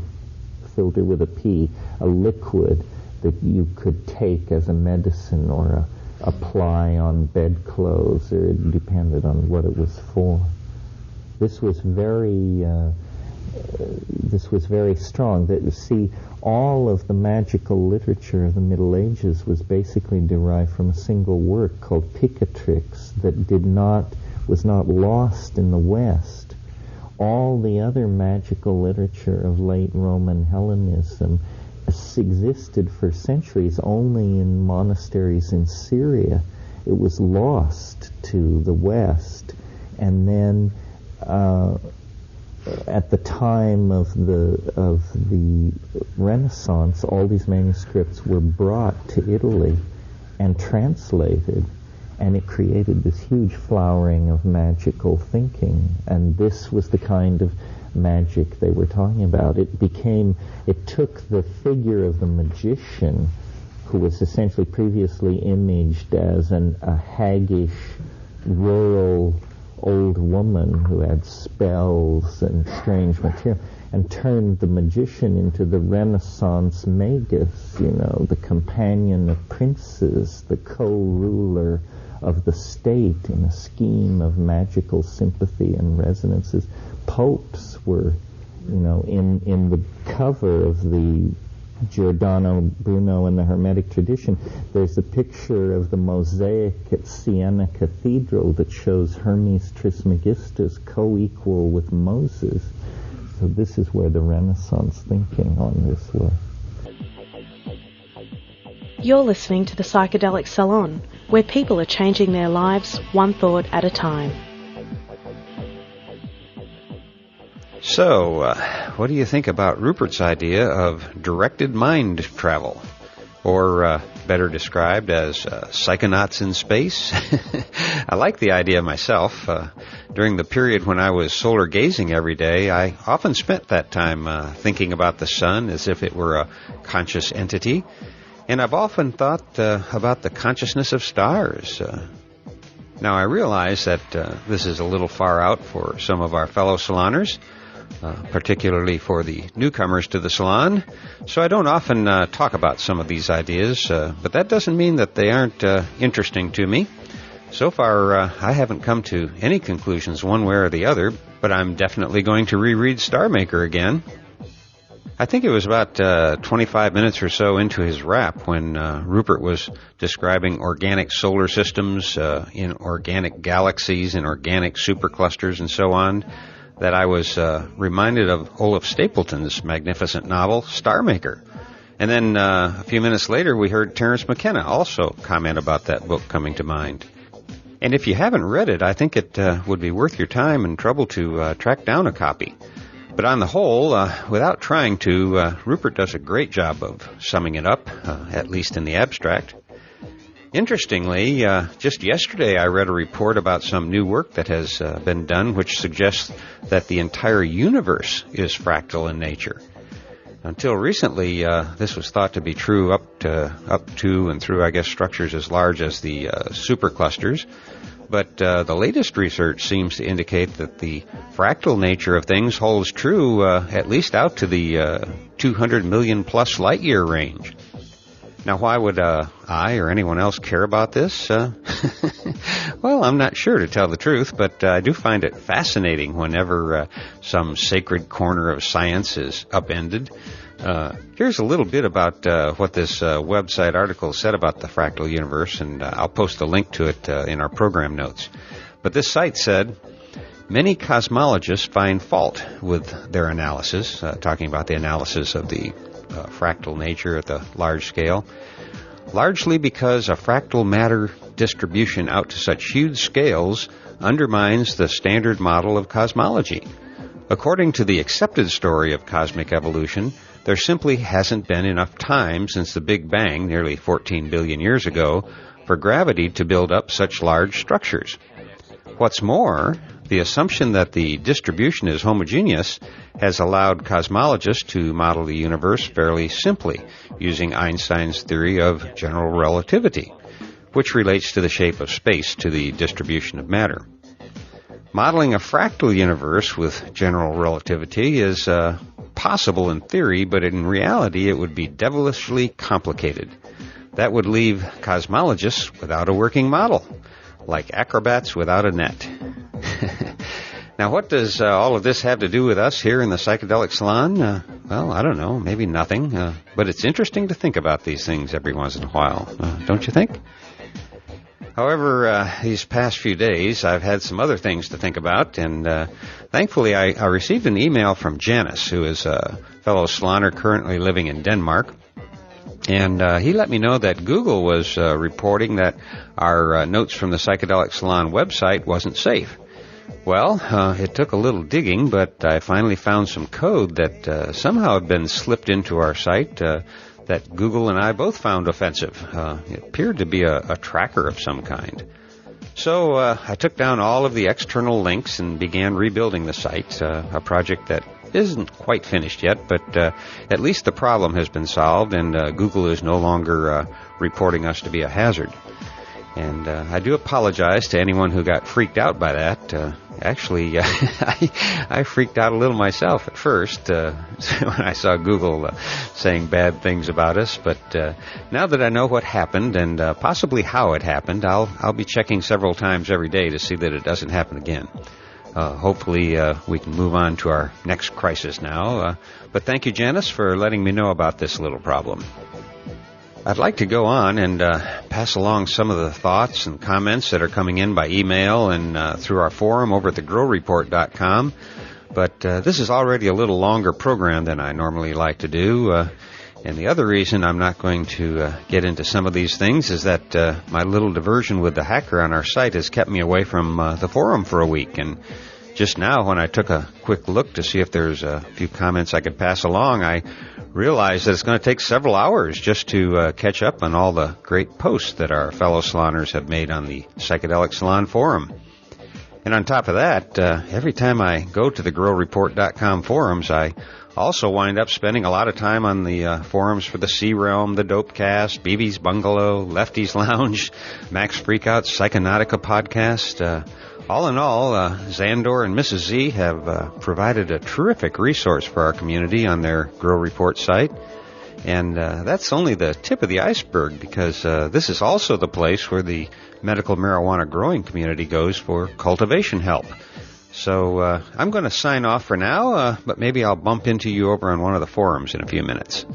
filter with a P, a liquid that you could take as a medicine or apply on bedclothes, or it depended on what it was for. This was very strong. See, all of the magical literature of the Middle Ages was basically derived from a single work called Picatrix that was not lost in the West. All the other magical literature of late Roman Hellenism existed for centuries only in monasteries in Syria. It was lost to the West, and then at the time of the Renaissance, all these manuscripts were brought to Italy and translated, and it created this huge flowering of magical thinking. And this was the kind of magic they were talking about. It took the figure of the magician, who was essentially previously imaged as a haggish, rural old woman who had spells and strange material, and turned the magician into the Renaissance magus, the companion of princes, the co-ruler of the state in a scheme of magical sympathy and resonances. Popes were, in the cover of the Giordano Bruno and the Hermetic tradition, there's a picture of the mosaic at Siena Cathedral that shows Hermes Trismegistus co-equal with Moses. So this is where the Renaissance thinking on this was. You're listening to the Psychedelic Salon, where people are changing their lives one thought at a time. So, what do you think about Rupert's idea of directed mind travel? Or, better described as psychonauts in space? I like the idea myself. During the period when I was solar gazing every day, I often spent that time thinking about the sun as if it were a conscious entity. And I've often thought about the consciousness of stars. Now, I realize that this is a little far out for some of our fellow saloners, particularly for the newcomers to the salon, so I don't often talk about some of these ideas, but that doesn't mean that they aren't interesting to me. So far, I haven't come to any conclusions one way or the other, but I'm definitely going to reread Star Maker again. I think it was about 25 minutes or so into his rap when Rupert was describing organic solar systems in organic galaxies and organic superclusters and so on that I was reminded of Olaf Stapleton's magnificent novel, Star Maker. And then a few minutes later, we heard Terence McKenna also comment about that book coming to mind. And if you haven't read it, I think it would be worth your time and trouble to track down a copy. But on the whole, without trying to, Rupert does a great job of summing it up, at least in the abstract. Interestingly, just yesterday I read a report about some new work that has been done which suggests that the entire universe is fractal in nature. Until recently, this was thought to be true up to and through, I guess, structures as large as the superclusters. But the latest research seems to indicate that the fractal nature of things holds true at least out to the 200 million plus light year range. Now, why would I or anyone else care about this? Well, I'm not sure, to tell the truth, but I do find it fascinating whenever some sacred corner of science is upended. Here's a little bit about what this website article said about the fractal universe, and I'll post a link to it in our program notes. But this site said, many cosmologists find fault with their analysis, talking about the analysis of the fractal nature at the large scale, largely because a fractal matter distribution out to such huge scales undermines the standard model of cosmology. According to the accepted story of cosmic evolution, there simply hasn't been enough time since the Big Bang, nearly 14 billion years ago, for gravity to build up such large structures. What's more, the assumption that the distribution is homogeneous has allowed cosmologists to model the universe fairly simply, using Einstein's theory of general relativity, which relates to the shape of space to the distribution of matter. Modeling a fractal universe with general relativity is possible in theory, but in reality it would be devilishly complicated. That would leave cosmologists without a working model, like acrobats without a net. Now, what does all of this have to do with us here in the Psychedelic Salon? Well, I don't know, maybe nothing, but it's interesting to think about these things every once in a while, don't you think? However, these past few days, I've had some other things to think about, and thankfully I received an email from Janice, who is a fellow saloner currently living in Denmark, and he let me know that Google was reporting that our Notes from the Psychedelic Salon website wasn't safe. Well, it took a little digging, but I finally found some code that somehow had been slipped into our site that Google and I both found offensive. It appeared to be a tracker of some kind. So I took down all of the external links and began rebuilding the site, a project that isn't quite finished yet, but at least the problem has been solved, and Google is no longer reporting us to be a hazard. And I do apologize to anyone who got freaked out by that. Actually, I freaked out a little myself at first when I saw Google saying bad things about us. But now that I know what happened and possibly how it happened, I'll be checking several times every day to see that it doesn't happen again. Hopefully we can move on to our next crisis now. But thank you, Janice, for letting me know about this little problem. I'd like to go on and pass along some of the thoughts and comments that are coming in by email and through our forum over at thegrowreport.com. But this is already a little longer program than I normally like to do. And the other reason I'm not going to get into some of these things is that my little diversion with the hacker on our site has kept me away from the forum for a week. And just now, when I took a quick look to see if there's a few comments I could pass along, I realized that it's going to take several hours just to catch up on all the great posts that our fellow saloners have made on the Psychedelic Salon forum. And on top of that, every time I go to the growreport.com forums, I also wind up spending a lot of time on the forums for the Sea Realm, the Dopecast, BB's Bungalow, Lefty's Lounge, Max Freakout's Psychonautica podcast. All in all, Xandor and Mrs. Z have provided a terrific resource for our community on their Grow Report site. And that's only the tip of the iceberg, because this is also the place where the medical marijuana growing community goes for cultivation help. So I'm going to sign off for now, but maybe I'll bump into you over on one of the forums in a few minutes.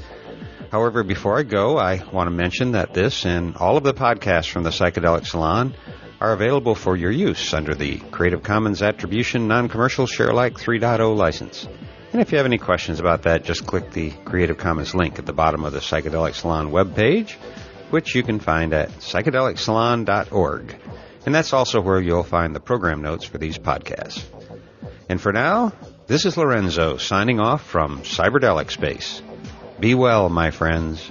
However, before I go, I want to mention that this and all of the podcasts from the Psychedelic Salon are available for your use under the Creative Commons Attribution Non-Commercial Sharealike 3.0 license. And if you have any questions about that, just click the Creative Commons link at the bottom of the Psychedelic Salon webpage, which you can find at psychedelicsalon.org. And that's also where you'll find the program notes for these podcasts. And for now, this is Lorenzo signing off from Cyberdelic Space. Be well, my friends.